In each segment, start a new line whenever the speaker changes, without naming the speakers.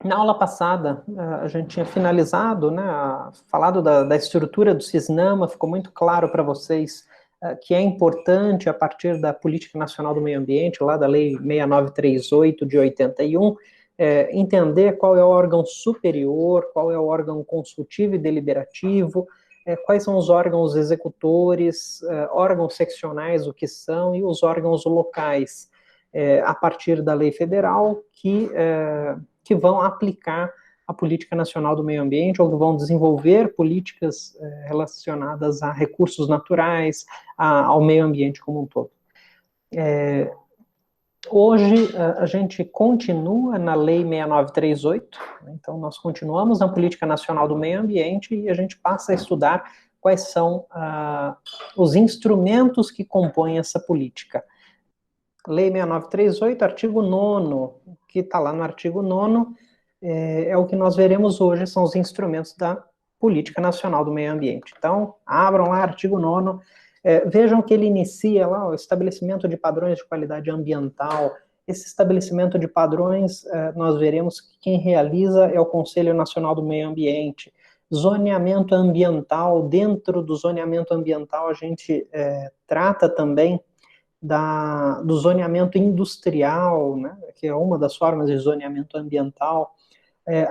Na aula passada, a gente tinha finalizado, né, falado da estrutura do CISNAMA, ficou muito claro para vocês que é importante, a partir da Política Nacional do Meio Ambiente, lá da Lei 6938 de 81, entender qual é o órgão superior, qual é o órgão consultivo e deliberativo, quais são os órgãos executores, órgãos seccionais, o que são, e os órgãos locais, a partir da lei federal, que vão aplicar a política nacional do meio ambiente ou que vão desenvolver políticas relacionadas a recursos naturais, ao meio ambiente como um todo. Hoje, a gente continua na Lei 6938, então nós continuamos na Política Nacional do Meio Ambiente e a gente passa a estudar quais são os instrumentos que compõem essa política. Lei 6938, artigo 9º, que está lá no artigo 9º, é o que nós veremos hoje, são os instrumentos da Política Nacional do Meio Ambiente. Então, abram lá, artigo 9º, vejam que ele inicia lá o estabelecimento de padrões de qualidade ambiental. Esse estabelecimento de padrões, nós veremos que quem realiza é o Conselho Nacional do Meio Ambiente. Zoneamento ambiental, dentro do zoneamento ambiental a gente trata também do zoneamento industrial, né, que é uma das formas de zoneamento ambiental,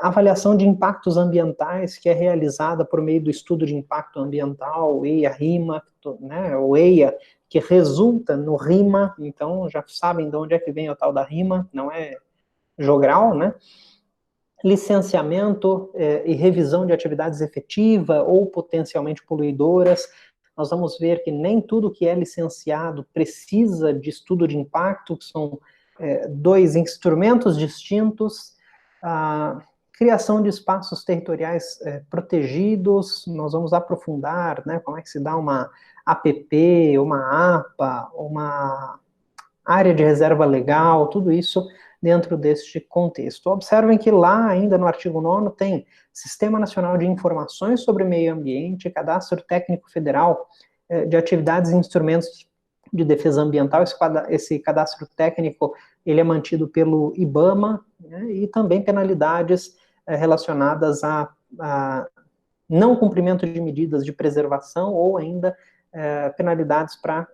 avaliação de impactos ambientais, que é realizada por meio do estudo de impacto ambiental, EIA-RIMA, né, ou EIA, que resulta no RIMA, então já sabem de onde é que vem o tal da RIMA, não é jogral, né? Licenciamento e revisão de atividades efetiva ou potencialmente poluidoras. Nós vamos ver que nem tudo que é licenciado precisa de estudo de impacto, que são dois instrumentos distintos. A criação de espaços territoriais protegidos, nós vamos aprofundar, né, como é que se dá uma APP, uma APA, uma área de reserva legal, tudo isso dentro deste contexto. Observem que lá, ainda no artigo 9º, tem Sistema Nacional de Informações sobre Meio Ambiente, Cadastro Técnico Federal de Atividades e Instrumentos de Defesa Ambiental. Esse cadastro técnico, ele é mantido pelo IBAMA, né, e também penalidades relacionadas a não cumprimento de medidas de preservação ou ainda penalidades para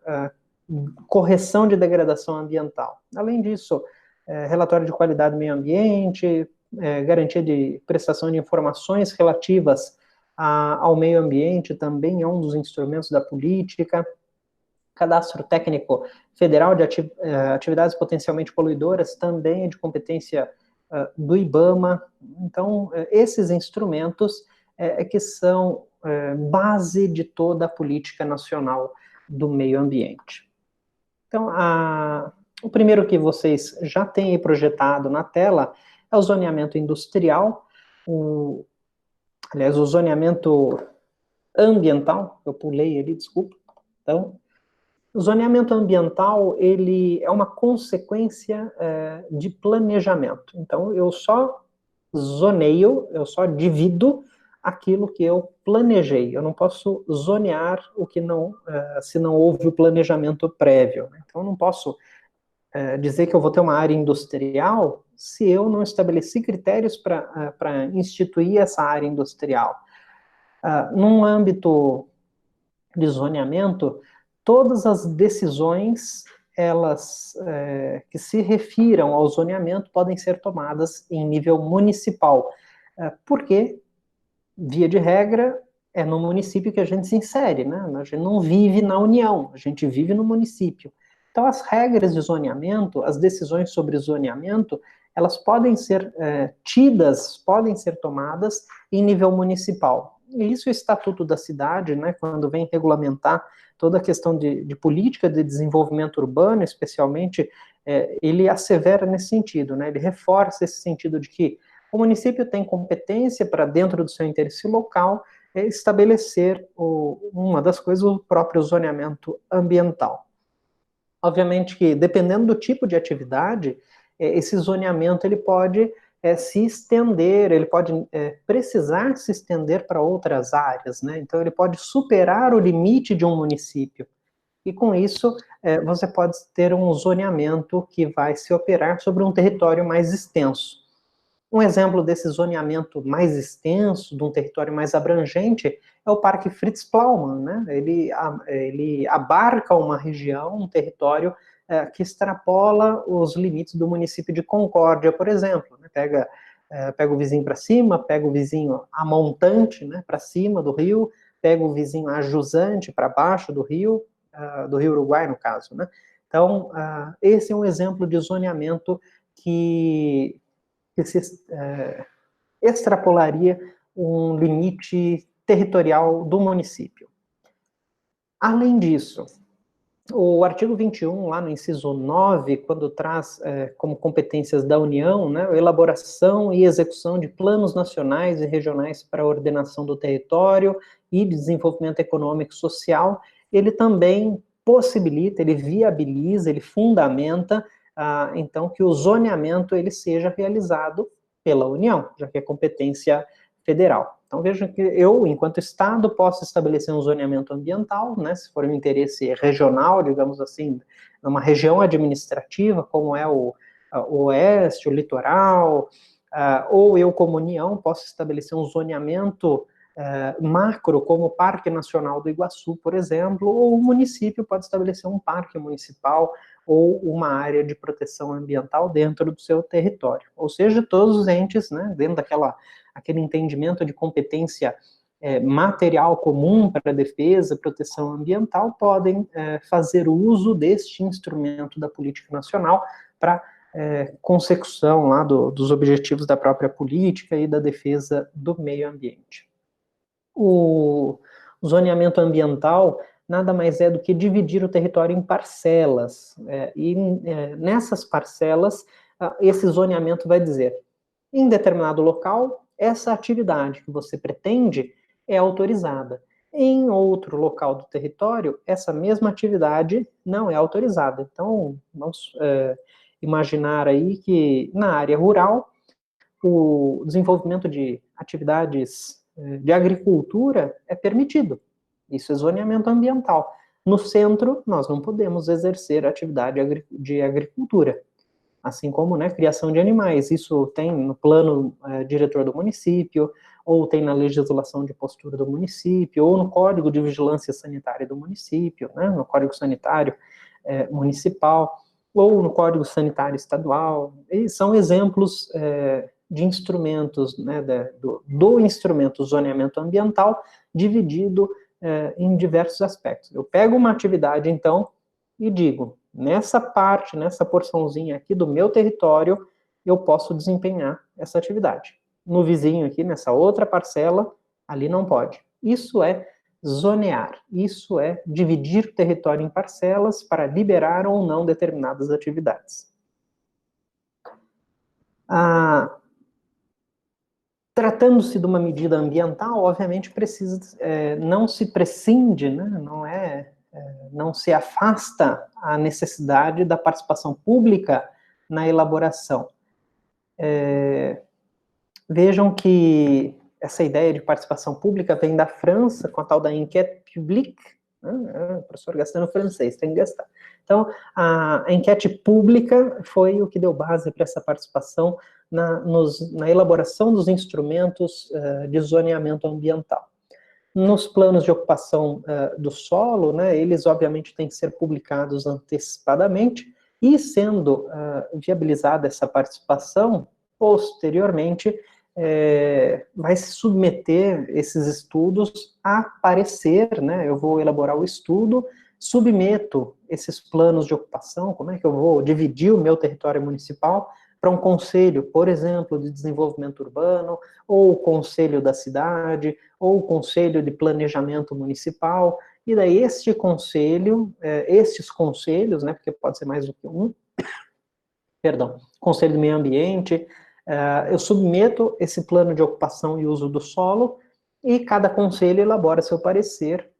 correção de degradação ambiental. Além disso, relatório de qualidade do meio ambiente, garantia de prestação de informações relativas ao meio ambiente também é um dos instrumentos da política. Cadastro técnico federal de atividades potencialmente poluidoras também é de competência do IBAMA. Então, esses instrumentos que são base de toda a política nacional do meio ambiente. Então, o primeiro que vocês já têm aí projetado na tela é o zoneamento industrial, aliás, o zoneamento ambiental, eu pulei ali, desculpa. Então, o zoneamento ambiental, ele é uma consequência de planejamento. Então, eu só zoneio, eu só divido aquilo que eu planejei. Eu não posso zonear o que não, se não houve o planejamento prévio. Então, eu não posso dizer que eu vou ter uma área industrial se eu não estabeleci critérios para instituir essa área industrial. Num âmbito de zoneamento, todas as decisões que se refiram ao zoneamento podem ser tomadas em nível municipal, porque, via de regra, é no município que a gente se insere, né? A gente não vive na União, a gente vive no município. Então, as regras de zoneamento, as decisões sobre zoneamento, elas podem ser podem ser tomadas em nível municipal. E isso é o Estatuto da Cidade, né, quando vem regulamentar toda a questão de política de desenvolvimento urbano, especialmente, ele assevera nesse sentido, né, ele reforça esse sentido de que o município tem competência para, dentro do seu interesse local, estabelecer uma das coisas, o próprio zoneamento ambiental. Obviamente que, dependendo do tipo de atividade, esse zoneamento ele pode se estender, ele pode precisar se estender para outras áreas, né? Então, ele pode superar o limite de um município. E, com isso, você pode ter um zoneamento que vai se operar sobre um território mais extenso. Um exemplo desse zoneamento mais extenso, de um território mais abrangente, é o Parque Fritz Plaumann, né? Ele abarca uma região, um território que extrapola os limites do município de Concórdia, por exemplo, né? Pega o vizinho para cima, pega o vizinho a montante, né, para cima do rio, pega o vizinho a jusante para baixo do Rio Uruguai, no caso, né? Então, esse é um exemplo de zoneamento que se extrapolaria um limite territorial do município. Além disso, o artigo 21, lá no inciso 9, quando traz como competências da União, né, a elaboração e execução de planos nacionais e regionais para a ordenação do território e desenvolvimento econômico e social, ele também possibilita, ele viabiliza, ele fundamenta, então, que o zoneamento ele seja realizado pela União, já que é competência federal. Então, vejam que eu, enquanto Estado, posso estabelecer um zoneamento ambiental, né, se for um interesse regional, digamos assim, numa região administrativa, como é o Oeste, o litoral, ou eu, como União, posso estabelecer um zoneamento macro, como o Parque Nacional do Iguaçu, por exemplo, ou o município pode estabelecer um parque municipal ou uma área de proteção ambiental dentro do seu território. Ou seja, todos os entes, né, dentro aquele entendimento de competência material comum para a defesa e proteção ambiental, podem fazer uso deste instrumento da política nacional para consecução lá dos objetivos da própria política e da defesa do meio ambiente. O zoneamento ambiental nada mais é do que dividir o território em parcelas, nessas parcelas, esse zoneamento vai dizer, em determinado local, essa atividade que você pretende é autorizada. Em outro local do território, essa mesma atividade não é autorizada. Então, vamos imaginar aí que na área rural, o desenvolvimento de atividades de agricultura é permitido. Isso é zoneamento ambiental. No centro, nós não podemos exercer atividade de agricultura. Assim como, né, criação de animais. Isso tem no plano diretor do município, ou tem na legislação de postura do município, ou no Código de Vigilância Sanitária do município, né, no Código Sanitário Municipal, ou no Código Sanitário Estadual. E são exemplos de instrumentos, né, do instrumento zoneamento ambiental dividido em diversos aspectos. Eu pego uma atividade, então, e digo, nessa parte, nessa porçãozinha aqui do meu território, eu posso desempenhar essa atividade. No vizinho aqui, nessa outra parcela, ali não pode. Isso é zonear, isso é dividir o território em parcelas para liberar ou não determinadas atividades. Tratando-se de uma medida ambiental, obviamente não se prescinde, né, não se afasta a necessidade da participação pública na elaboração. Vejam que essa ideia de participação pública vem da França, com a tal da enquête publique, né? O professor gastando francês, tem que gastar. Então, a enquete pública foi o que deu base para essa participação na elaboração dos instrumentos de zoneamento ambiental. Nos planos de ocupação do solo, né, eles obviamente têm que ser publicados antecipadamente, e sendo viabilizada essa participação, posteriormente vai se submeter esses estudos a parecer, né, eu vou elaborar o estudo, submeto esses planos de ocupação, como é que eu vou dividir o meu território municipal, para um conselho, por exemplo, de desenvolvimento urbano, ou o conselho da cidade, ou o conselho de planejamento municipal, e daí estes conselhos, né, porque pode ser mais do que um, perdão, conselho do meio ambiente, eu submeto esse plano de ocupação e uso do solo, e cada conselho elabora seu parecer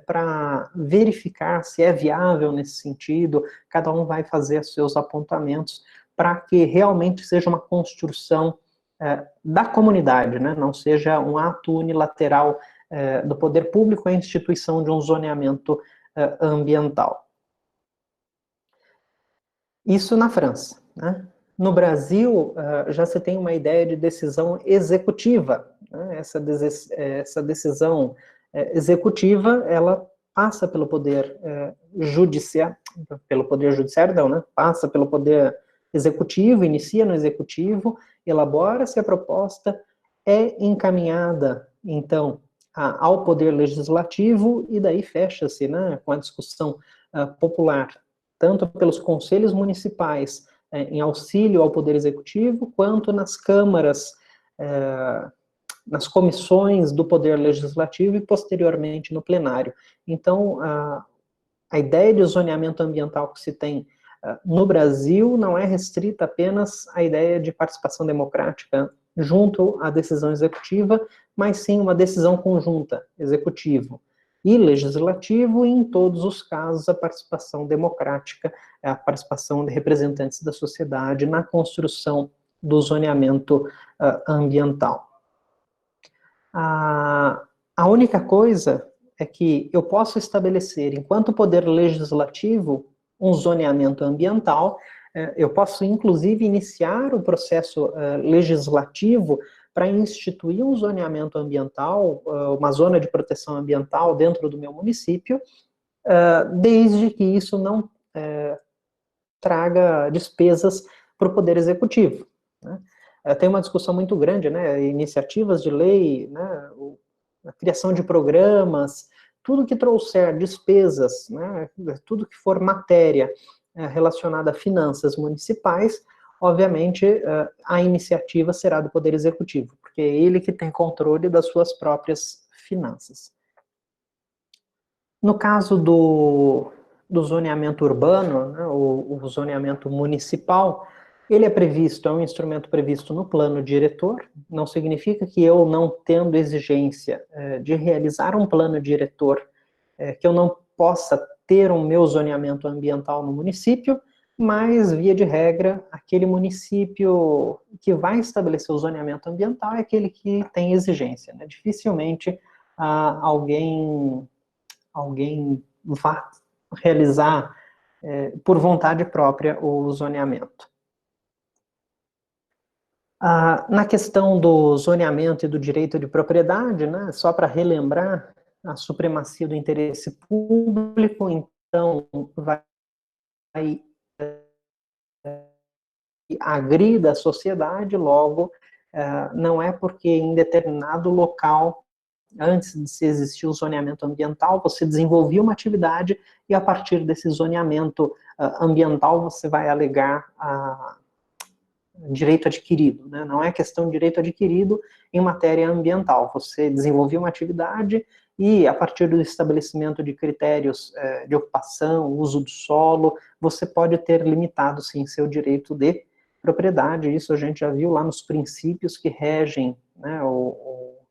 para verificar se é viável nesse sentido, cada um vai fazer seus apontamentos, para que realmente seja uma construção da comunidade, né? Não seja um ato unilateral do poder público a instituição de um zoneamento ambiental. Isso na França, né? No Brasil, já se tem uma ideia de decisão executiva, né? Essa decisão executiva, ela passa pelo poder judiciário, não, né? Passa pelo poder executivo, inicia no executivo, elabora-se a proposta, é encaminhada, então, ao poder legislativo, e daí fecha-se, né, com a discussão popular, tanto pelos conselhos municipais, em auxílio ao Poder Executivo, quanto nas câmaras, nas comissões do Poder Legislativo e, posteriormente, no plenário. Então, a ideia de zoneamento ambiental que se tem no Brasil não é restrita apenas à ideia de participação democrática junto à decisão executiva, mas sim uma decisão conjunta, executivo e legislativo, e em todos os casos a participação democrática, a participação de representantes da sociedade na construção do zoneamento ambiental. A única coisa é que eu posso estabelecer, enquanto poder legislativo, um zoneamento ambiental, eu posso, inclusive, iniciar o processo legislativo para instituir um zoneamento ambiental, uma zona de proteção ambiental dentro do meu município, desde que isso não traga despesas para o Poder Executivo, né? Tem uma discussão muito grande, né, iniciativas de lei, né, a criação de programas, tudo que trouxer despesas, né, tudo que for matéria relacionada a finanças municipais, obviamente a iniciativa será do Poder Executivo, porque é ele que tem controle das suas próprias finanças. No caso do zoneamento urbano, né, o zoneamento municipal, ele é previsto, é um instrumento previsto no plano diretor, não significa que eu, não tendo exigência de realizar um plano diretor, que eu não possa ter um meu zoneamento ambiental no município, mas, via de regra, aquele município que vai estabelecer o zoneamento ambiental é aquele que tem exigência, né? Dificilmente alguém vá realizar por vontade própria o zoneamento. Na questão do zoneamento e do direito de propriedade, né, só para relembrar a supremacia do interesse público, então vai agrida a sociedade, logo não é porque em determinado local, antes de se existir o zoneamento ambiental, você desenvolvia uma atividade e a partir desse zoneamento ambiental você vai alegar direito adquirido, né? Não é questão de direito adquirido em matéria ambiental. Você desenvolveu uma atividade e, a partir do estabelecimento de critérios de ocupação, uso do solo, você pode ter limitado, sim, seu direito de propriedade. Isso a gente já viu lá nos princípios que regem, né,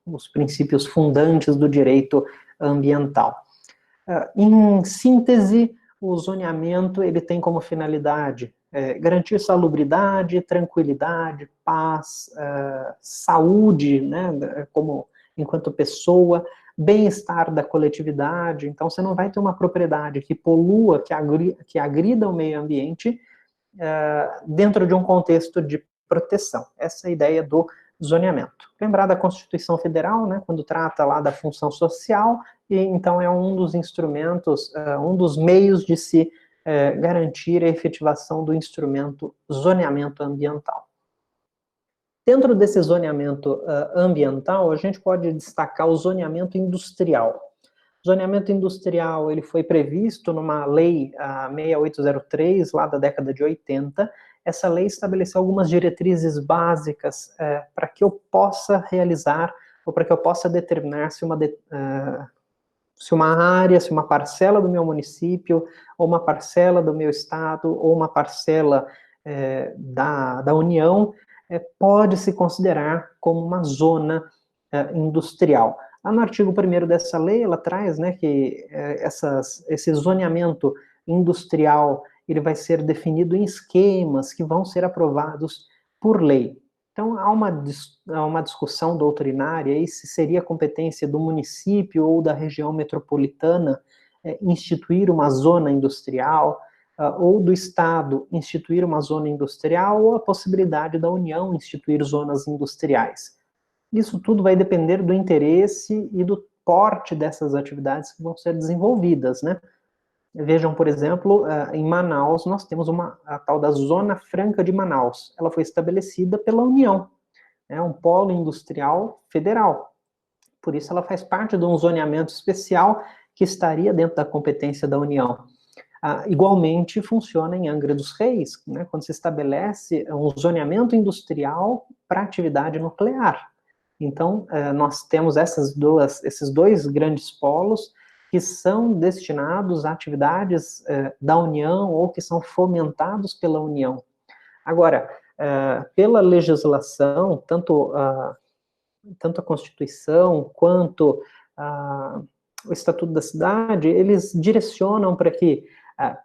os princípios fundantes do direito ambiental. Em síntese, o zoneamento ele tem como finalidade garantir salubridade, tranquilidade, paz, saúde, né, como enquanto pessoa, bem-estar da coletividade. Então, você não vai ter uma propriedade que polua, que agrida o meio ambiente dentro de um contexto de proteção. Essa é a ideia do zoneamento. Lembrar da Constituição Federal, né, quando trata lá da função social, e então é um dos instrumentos, um dos meios de se garantir a efetivação do instrumento zoneamento ambiental. Dentro desse zoneamento ambiental, a gente pode destacar o zoneamento industrial. O zoneamento industrial ele foi previsto numa lei 6803, lá da década de 80. Essa lei estabeleceu algumas diretrizes básicas para que eu possa realizar, ou para que eu possa determinar se uma área, se uma parcela do meu município, ou uma parcela do meu estado, ou uma parcela da União, pode se considerar como uma zona industrial. Lá no artigo 1º dessa lei, ela traz, né, que esse zoneamento industrial ele vai ser definido em esquemas que vão ser aprovados por lei. Então, há uma discussão doutrinária aí se seria competência do município ou da região metropolitana instituir uma zona industrial. ou do Estado instituir uma zona industrial, ou a possibilidade da União instituir zonas industriais. Isso tudo vai depender do interesse e do porte dessas atividades que vão ser desenvolvidas, né? Vejam, por exemplo, em Manaus, nós temos a tal da Zona Franca de Manaus. Ela foi estabelecida pela União, é um polo industrial federal. Por isso, ela faz parte de um zoneamento especial que estaria dentro da competência da União. Igualmente, funciona em Angra dos Reis, né, quando se estabelece um zoneamento industrial para atividade nuclear. Então, nós temos esses dois grandes polos que são destinados a atividades da União ou que são fomentados pela União. Agora, pela legislação, tanto a Constituição quanto o Estatuto da Cidade, eles direcionam para que,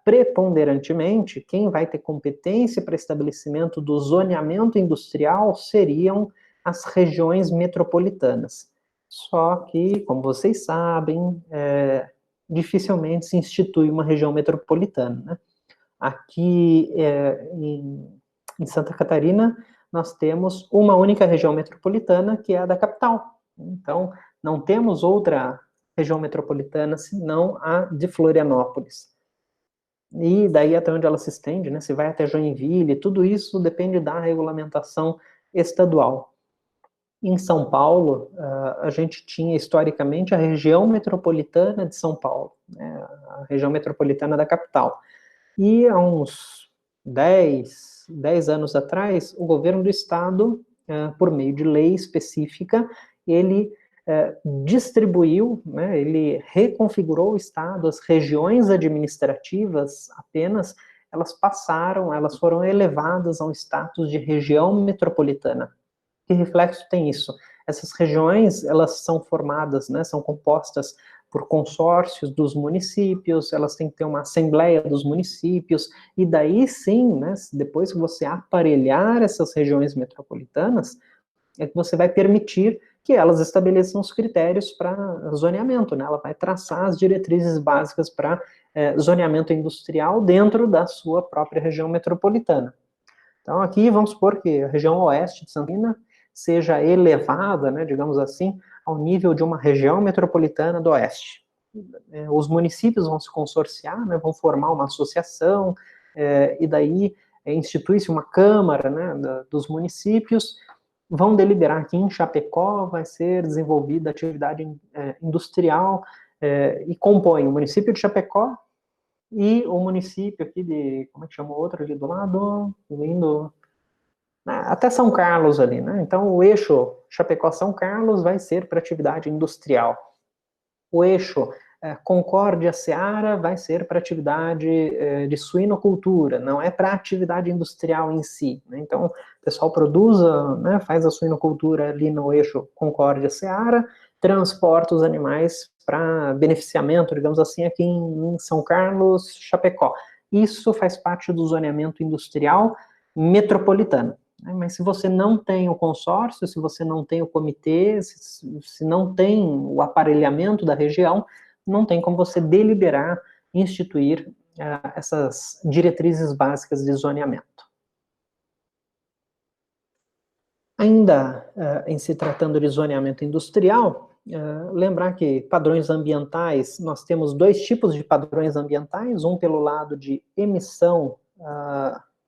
preponderantemente, quem vai ter competência para estabelecimento do zoneamento industrial seriam as regiões metropolitanas. Só que, como vocês sabem, dificilmente se institui uma região metropolitana, né? Aqui em Santa Catarina, nós temos uma única região metropolitana, que é a da capital. Então, não temos outra região metropolitana senão a de Florianópolis. E daí até onde ela se estende, né? Se vai até Joinville, tudo isso depende da regulamentação estadual. Em São Paulo, a gente tinha historicamente a região metropolitana de São Paulo, né? A região metropolitana da capital. E há uns 10 anos atrás, o governo do estado, por meio de lei específica, ele distribuiu, né, ele reconfigurou o estado, as regiões administrativas apenas, elas foram elevadas a um status de região metropolitana. Que reflexo tem isso? Essas regiões, elas são formadas, né, são compostas por consórcios dos municípios, elas têm que ter uma assembleia dos municípios, e daí sim, né, depois que você aparelhar essas regiões metropolitanas, é que você vai permitir que elas estabeleçam os critérios para zoneamento, né, ela vai traçar as diretrizes básicas para zoneamento industrial dentro da sua própria região metropolitana. Então aqui vamos supor que a região oeste de Santa Catarina seja elevada, né, digamos assim, ao nível de uma região metropolitana do Oeste. Os municípios vão se consorciar, né, vão formar uma associação, e daí institui-se uma câmara, né, dos municípios, vão deliberar que em Chapecó vai ser desenvolvida atividade industrial, e compõe o município de Chapecó e o município aqui de, como é que chama o outro ali do lado, indo até São Carlos ali, né? Então, o eixo Chapecó-São Carlos vai ser para atividade industrial. O eixo Concórdia-Seara vai ser para atividade de suinocultura, não é para atividade industrial em si, né? Então, o pessoal produz, né, faz a suinocultura ali no eixo Concórdia-Seara, transporta os animais para beneficiamento, digamos assim, aqui em São Carlos, Chapecó. Isso faz parte do zoneamento industrial metropolitano. Mas se você não tem o consórcio, se você não tem o comitê, se não tem o aparelhamento da região, não tem como você deliberar instituir essas diretrizes básicas de zoneamento. Ainda em se tratando de zoneamento industrial, lembrar que padrões ambientais, nós temos dois tipos de padrões ambientais, um pelo lado de emissão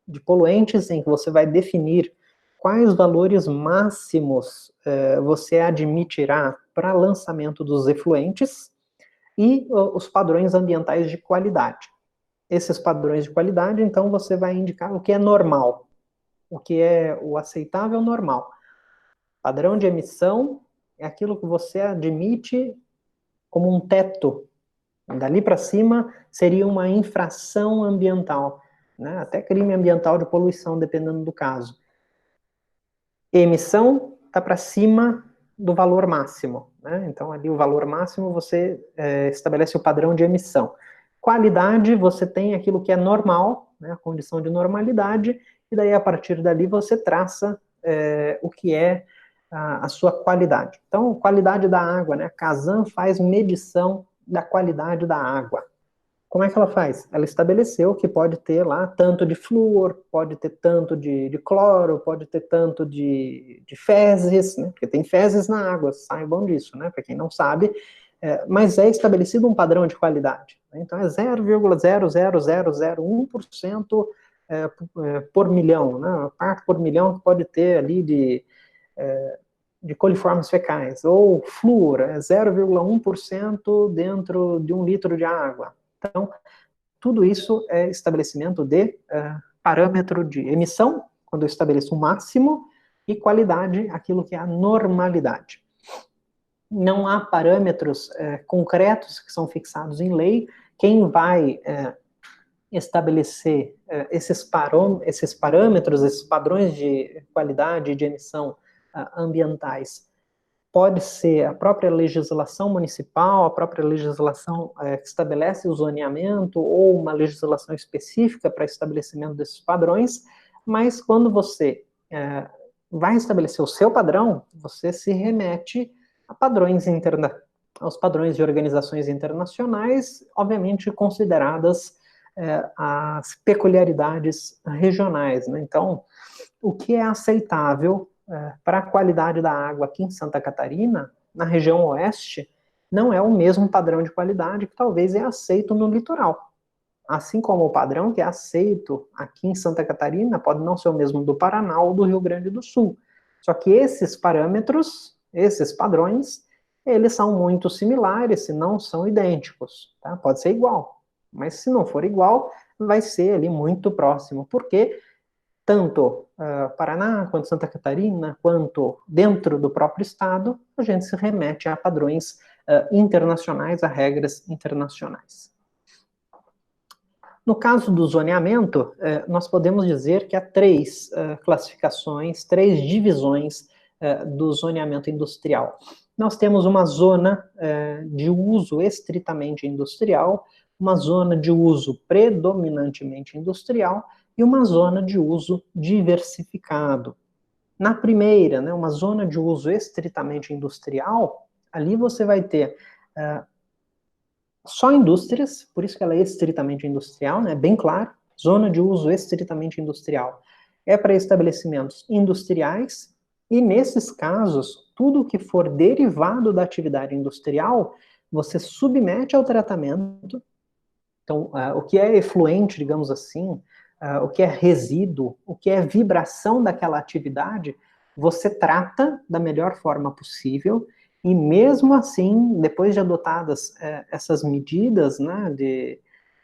de poluentes, em que você vai definir quais valores máximos você admitirá para lançamento dos efluentes, e os padrões ambientais de qualidade. Esses padrões de qualidade, então, você vai indicar o que é normal, o que é o aceitável normal. Padrão de emissão é aquilo que você admite como um teto. Dali para cima seria uma infração ambiental, né? Até crime ambiental de poluição, dependendo do caso. Emissão está para cima do valor máximo, né? Então, ali o valor máximo você estabelece o padrão de emissão. Qualidade, você tem aquilo que é normal, né, a condição de normalidade, e daí a partir dali você traça o que é a sua qualidade. Então, qualidade da água, né? A Casan faz medição da qualidade da água. Como é que ela faz? Ela estabeleceu que pode ter lá tanto de flúor, pode ter tanto de cloro, pode ter tanto de fezes, né? Porque tem fezes na água, saibam disso, né? Para quem não sabe, mas é estabelecido um padrão de qualidade. Né? Então é 0,00001% por milhão, né? Parte por milhão que pode ter ali de coliformes fecais, ou flúor, 0,1% dentro de 1 litro de água. Então, tudo isso é estabelecimento de parâmetro de emissão, quando eu estabeleço um máximo, e qualidade, aquilo que é a normalidade. Não há parâmetros concretos que são fixados em lei. Quem vai estabelecer esses parâmetros, esses padrões de qualidade e de emissão ambientais, pode ser a própria legislação municipal, a própria legislação que estabelece o zoneamento, ou uma legislação específica para estabelecimento desses padrões, mas quando você vai estabelecer o seu padrão, você se remete a aos padrões de organizações internacionais, obviamente consideradas as peculiaridades regionais, né? Então, o que é aceitável para a qualidade da água aqui em Santa Catarina, na região oeste, não é o mesmo padrão de qualidade que talvez é aceito no litoral. Assim como o padrão que é aceito aqui em Santa Catarina pode não ser o mesmo do Paraná ou do Rio Grande do Sul. Só que esses parâmetros, esses padrões, eles são muito similares, se não são idênticos. Tá? Pode ser igual, mas se não for igual, vai ser ali muito próximo, porque tanto Paraná, quanto Santa Catarina, quanto dentro do próprio estado, a gente se remete a padrões internacionais, a regras internacionais. No caso do zoneamento, nós podemos dizer que há três classificações, três divisões do zoneamento industrial. Nós temos uma zona de uso estritamente industrial, uma zona de uso predominantemente industrial e uma zona de uso diversificado. Na primeira, né, uma zona de uso estritamente industrial, ali você vai ter só indústrias, por isso que ela é estritamente industrial, né, bem claro, zona de uso estritamente industrial. É para estabelecimentos industriais, e nesses casos, tudo que for derivado da atividade industrial, você submete ao tratamento. Então, o que é efluente, digamos assim, o que é resíduo, o que é vibração daquela atividade, você trata da melhor forma possível, e mesmo assim, depois de adotadas essas medidas, né, de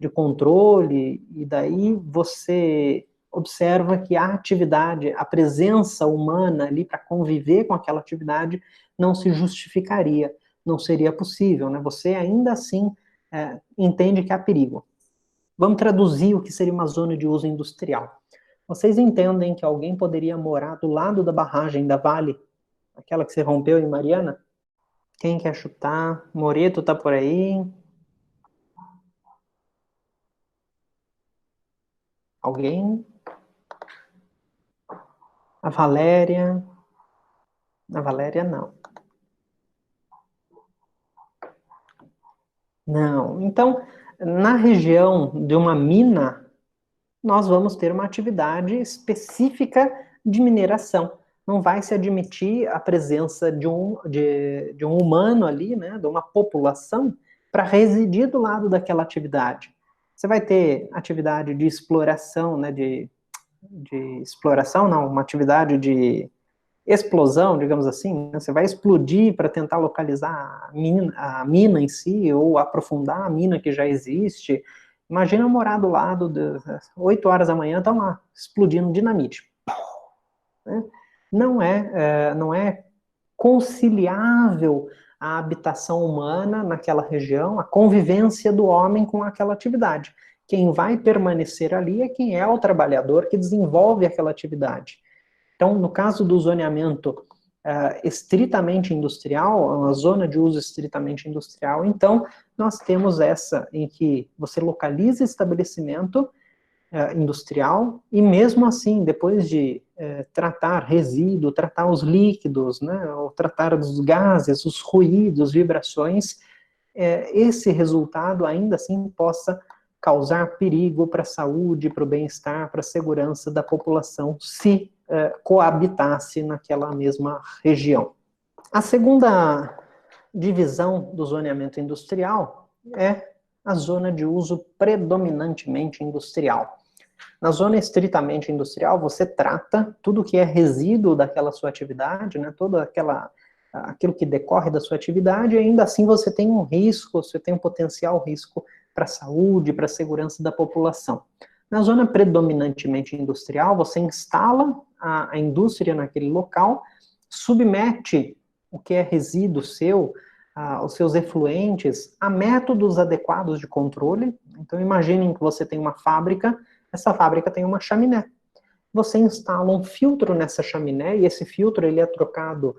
controle, e daí você observa que a atividade, a presença humana ali para conviver com aquela atividade não se justificaria, não seria possível, né? Você ainda assim entende que há perigo. Vamos traduzir o que seria uma zona de uso industrial. Vocês entendem que alguém poderia morar do lado da barragem da Vale, aquela que se rompeu em Mariana? Quem quer chutar? Moreto tá por aí? Alguém? A Valéria? A Valéria não. Não. Então, na região de uma mina, nós vamos ter uma atividade específica de mineração. Não vai se admitir a presença de um humano ali, né, de uma população, para residir do lado daquela atividade. Você vai ter atividade de exploração, né, de exploração, não, uma atividade de explosão, digamos assim, né? Você vai explodir para tentar localizar a mina em si, ou aprofundar a mina que já existe. Imagina eu morar do lado, 8 horas da manhã, estão lá, explodindo dinamite. Né? Não é conciliável a habitação humana naquela região, a convivência do homem com aquela atividade. Quem vai permanecer ali é quem é o trabalhador que desenvolve aquela atividade. Então, no caso do zoneamento estritamente industrial, uma zona de uso estritamente industrial, então, nós temos essa em que você localiza estabelecimento industrial, e mesmo assim, depois de tratar resíduo, tratar os líquidos, né, ou tratar os gases, os ruídos, vibrações, esse resultado ainda assim possa causar perigo para a saúde, para o bem-estar, para a segurança da população, se coabitasse naquela mesma região. A segunda divisão do zoneamento industrial é a zona de uso predominantemente industrial. Na zona estritamente industrial, você trata tudo que é resíduo daquela sua atividade, né, aquilo que decorre da sua atividade, e ainda assim você tem um risco, você tem um potencial risco para a saúde, para a segurança da população. Na zona predominantemente industrial, você instala a indústria naquele local, submete o que é resíduo seu, os seus efluentes, a métodos adequados de controle. Então, imaginem que você tem uma fábrica, essa fábrica tem uma chaminé. Você instala um filtro nessa chaminé, e esse filtro ele é trocado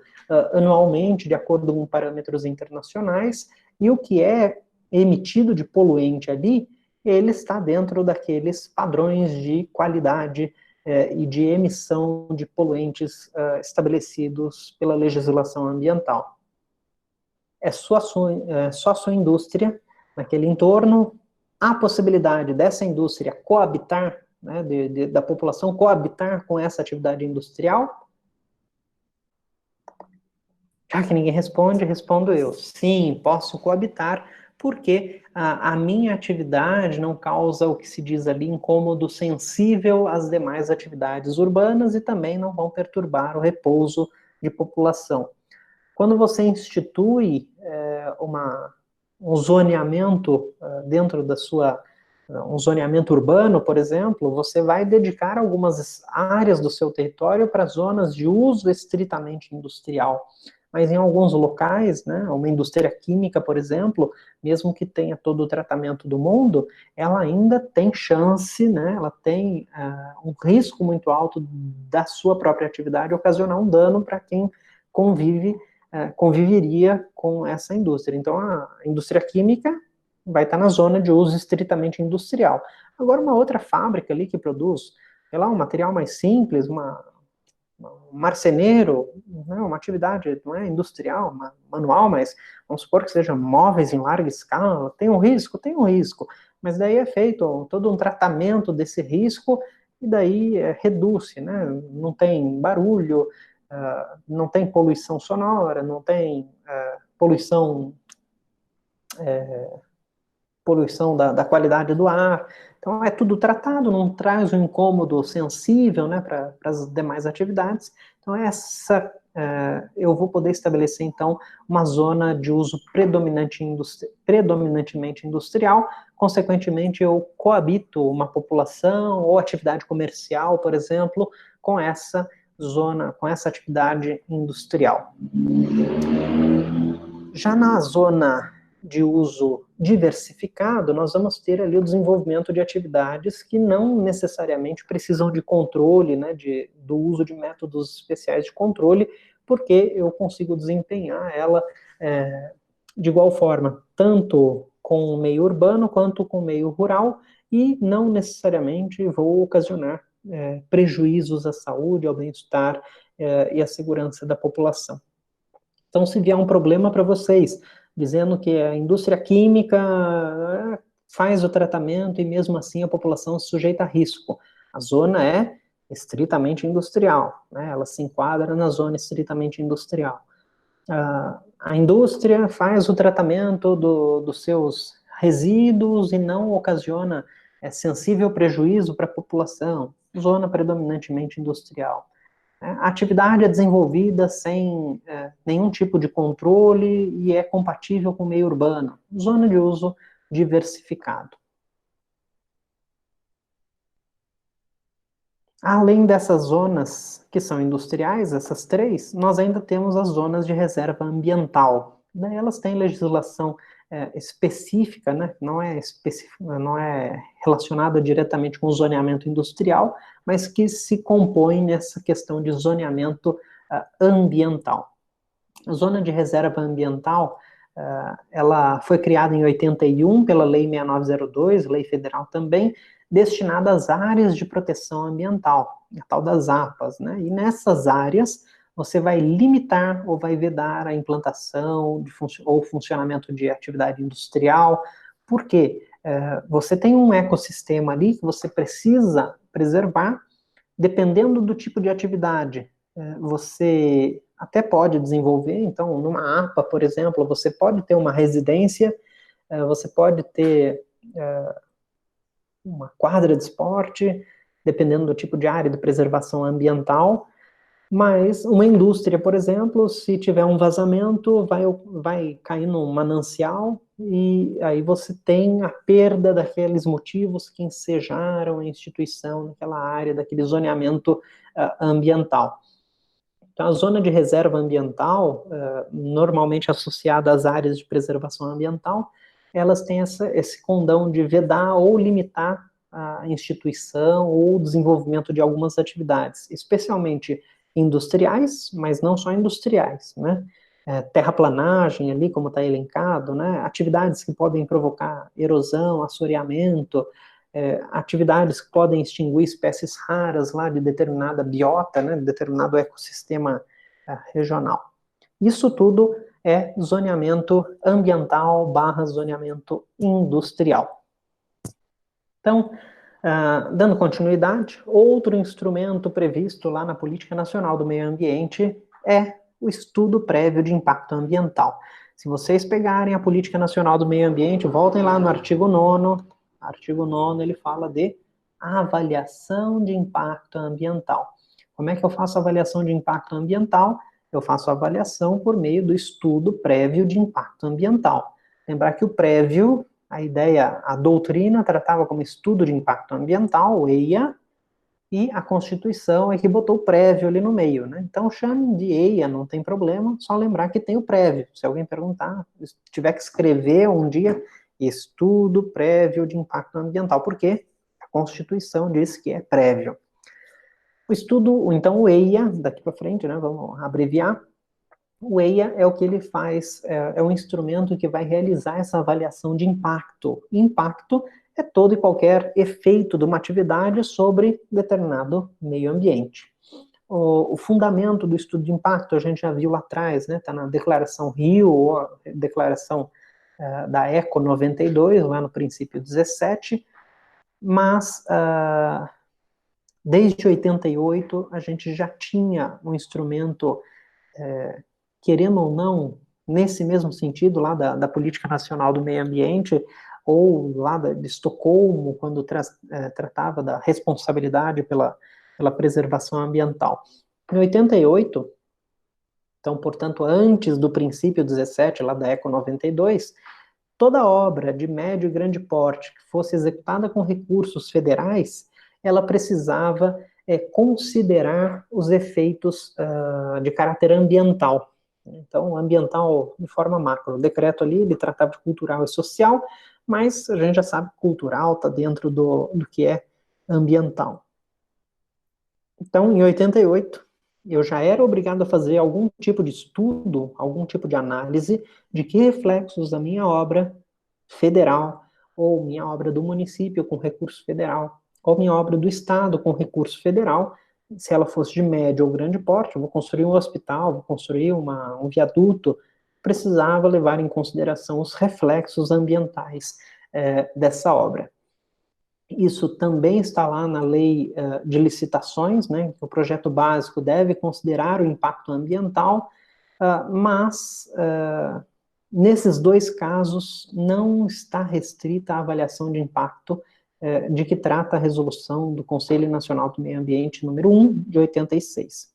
anualmente, de acordo com parâmetros internacionais, e o que é emitido de poluente ali, ele está dentro daqueles padrões de qualidade e de emissão de poluentes estabelecidos pela legislação ambiental. É só a sua indústria, naquele entorno, há possibilidade dessa indústria coabitar, né, da população coabitar com essa atividade industrial? Já que ninguém responde, respondo eu. Sim, posso coabitar, porque a minha atividade não causa o que se diz ali incômodo sensível às demais atividades urbanas e também não vão perturbar o repouso de população. Quando você institui um zoneamento dentro da sua, um zoneamento urbano, por exemplo, você vai dedicar algumas áreas do seu território para zonas de uso estritamente industrial. Mas em alguns locais, né, uma indústria química, por exemplo, mesmo que tenha todo o tratamento do mundo, ela ainda tem chance, né, ela tem um risco muito alto da sua própria atividade ocasionar um dano para quem conviveria com essa indústria. Então, a indústria química vai estar na zona de uso estritamente industrial. Agora, uma outra fábrica ali que produz, sei lá, um material mais simples, um marceneiro, né, uma atividade não é industrial, manual, mas vamos supor que seja móveis em larga escala, tem um risco, mas daí é feito todo um tratamento desse risco e daí reduz-se, né, não tem barulho, não tem poluição sonora, não tem poluição da qualidade do ar. Então, é tudo tratado, não traz um incômodo sensível, né, para as demais atividades. Então, eu vou poder estabelecer, então, uma zona de uso predominantemente industrial. Consequentemente, eu coabito uma população ou atividade comercial, por exemplo, com essa zona, com essa atividade industrial. Já na zona de uso diversificado, nós vamos ter ali o desenvolvimento de atividades que não necessariamente precisam de controle, né, do uso de métodos especiais de controle, porque eu consigo desempenhar ela de igual forma, tanto com o meio urbano quanto com o meio rural, e não necessariamente vou ocasionar prejuízos à saúde, ao bem-estar e à segurança da população. Então, se vier um problema para vocês, dizendo que a indústria química faz o tratamento e mesmo assim a população se sujeita a risco, a zona é estritamente industrial, né? Ela se enquadra na zona estritamente industrial. A indústria faz o tratamento dos seus resíduos e não ocasiona sensível prejuízo para a população, zona predominantemente industrial. A atividade é desenvolvida sem nenhum tipo de controle e é compatível com o meio urbano. Zona de uso diversificado. Além dessas zonas que são industriais, essas três, nós ainda temos as zonas de reserva ambiental. Elas têm legislação específica, né? Não é relacionada diretamente com o zoneamento industrial, mas que se compõe nessa questão de zoneamento ambiental. A zona de reserva ambiental, ela foi criada em 81 pela Lei 6902, lei federal também, destinada às áreas de proteção ambiental, a tal das APAs, né? E nessas áreas você vai limitar ou vai vedar a implantação ou funcionamento de atividade industrial. Por quê? Você tem um ecossistema ali que você precisa preservar, dependendo do tipo de atividade. Você até pode desenvolver, então, numa APA, por exemplo, você pode ter uma residência, você pode ter uma quadra de esporte, dependendo do tipo de área de preservação ambiental, mas uma indústria, por exemplo, se tiver um vazamento, vai cair num manancial e aí você tem a perda daqueles motivos que ensejaram a instituição naquela área, daquele zoneamento ambiental. Então, a zona de reserva ambiental, normalmente associada às áreas de preservação ambiental, elas têm esse condão de vedar ou limitar a instituição ou o desenvolvimento de algumas atividades, especialmente industriais, mas não só industriais, né? Terraplanagem ali, como está elencado, né? Atividades que podem provocar erosão, assoreamento, atividades que podem extinguir espécies raras lá de determinada biota, né, de determinado ecossistema regional. Isso tudo é zoneamento ambiental / zoneamento industrial. Então, dando continuidade, outro instrumento previsto lá na Política Nacional do Meio Ambiente é o estudo prévio de impacto ambiental. Se vocês pegarem a Política Nacional do Meio Ambiente, voltem lá no artigo 9º, artigo 9º ele fala de avaliação de impacto ambiental. Como é que eu faço a avaliação de impacto ambiental? Eu faço a avaliação por meio do estudo prévio de impacto ambiental. Lembrar que o prévio, a ideia, a doutrina tratava como estudo de impacto ambiental, o EIA, e a Constituição é que botou o prévio ali no meio, né? Então chame de EIA, não tem problema, só lembrar que tem o prévio. Se alguém perguntar, se tiver que escrever um dia, estudo prévio de impacto ambiental, porque a Constituição diz que é prévio. O estudo, então o EIA, daqui para frente, né, vamos abreviar, o EIA é o que ele faz, é um instrumento que vai realizar essa avaliação de impacto. Impacto é todo e qualquer efeito de uma atividade sobre determinado meio ambiente. O fundamento do estudo de impacto a gente já viu lá atrás, né? Está na Declaração Rio, ou a Declaração da ECO 92, lá no princípio 17, mas desde 88 a gente já tinha um instrumento, querendo ou não, nesse mesmo sentido, lá da Política Nacional do Meio Ambiente, ou lá de Estocolmo, quando tratava da responsabilidade pela preservação ambiental. Em 88, então, portanto, antes do princípio 17, lá da ECO 92, toda obra de médio e grande porte que fosse executada com recursos federais, ela precisava considerar os efeitos de caráter ambiental. Então, ambiental de forma macro. O decreto ali, ele tratava de cultural e social, mas a gente já sabe que cultural está dentro do que é ambiental. Então, em 88, eu já era obrigado a fazer algum tipo de estudo, algum tipo de análise de que reflexos a minha obra federal, ou minha obra do município com recurso federal, ou minha obra do estado com recurso federal, se ela fosse de médio ou grande porte, eu vou construir um hospital, vou construir um viaduto, precisava levar em consideração os reflexos ambientais dessa obra. Isso também está lá na lei de licitações, né, que o projeto básico deve considerar o impacto ambiental, mas nesses dois casos não está restrita a avaliação de impacto de que trata a resolução do Conselho Nacional do Meio Ambiente número 1 de 86.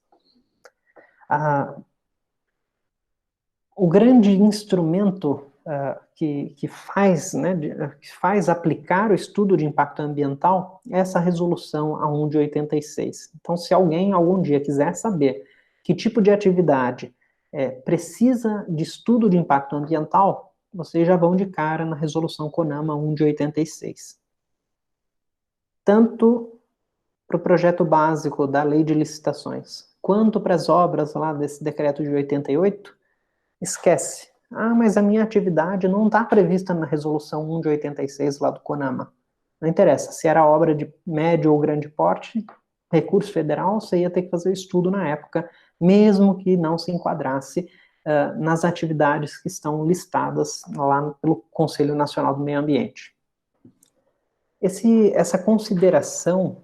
O grande instrumento que faz aplicar o estudo de impacto ambiental é essa resolução A1 de 86. Então, se alguém algum dia quiser saber que tipo de atividade precisa de estudo de impacto ambiental, vocês já vão de cara na resolução CONAMA 1 de 86. Tanto para o projeto básico da lei de licitações, quanto para as obras lá desse decreto de 88, esquece. Mas a minha atividade não está prevista na resolução 1 de 86 lá do CONAMA. Não interessa, se era obra de médio ou grande porte, recurso federal, você ia ter que fazer estudo na época, mesmo que não se enquadrasse nas atividades que estão listadas lá pelo Conselho Nacional do Meio Ambiente. Essa consideração,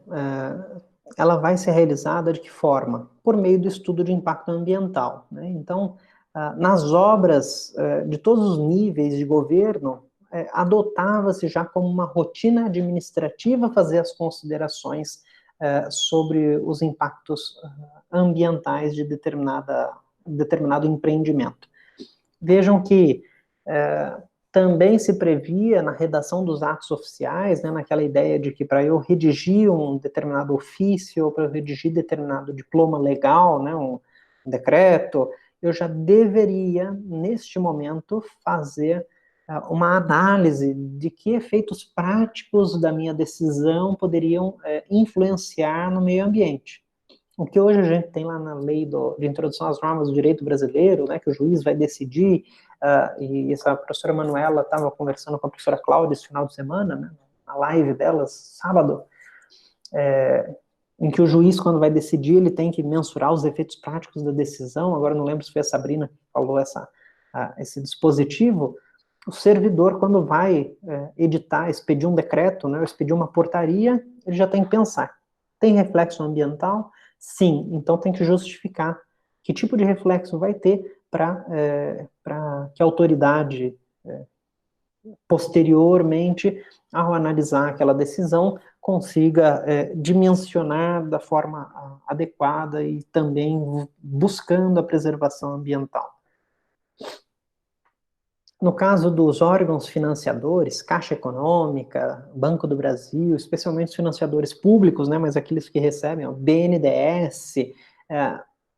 ela vai ser realizada de que forma? Por meio do estudo de impacto ambiental, né? Então, nas obras de todos os níveis de governo, adotava-se já como uma rotina administrativa fazer as considerações sobre os impactos ambientais de determinado empreendimento. Vejam que também se previa na redação dos atos oficiais, né, naquela ideia de que para eu redigir um determinado ofício, ou para eu redigir determinado diploma legal, né, um decreto, eu já deveria, neste momento, fazer uma análise de que efeitos práticos da minha decisão poderiam influenciar no meio ambiente. O que hoje a gente tem lá na lei de introdução às normas do direito brasileiro, né, que o juiz vai decidir, e essa professora Manuela estava conversando com a professora Cláudia esse final de semana, né, na live delas, sábado, em que o juiz, quando vai decidir, ele tem que mensurar os efeitos práticos da decisão. Agora não lembro se foi a Sabrina que falou esse dispositivo. O servidor, quando vai editar, expedir um decreto, né, ou expedir uma portaria, ele já tem que pensar. Tem reflexo ambiental? Sim, então tem que justificar que tipo de reflexo vai ter para que a autoridade, posteriormente, ao analisar aquela decisão, consiga dimensionar da forma adequada e também buscando a preservação ambiental. No caso dos órgãos financiadores, Caixa Econômica, Banco do Brasil, especialmente os financiadores públicos, né, mas aqueles que recebem, o BNDES,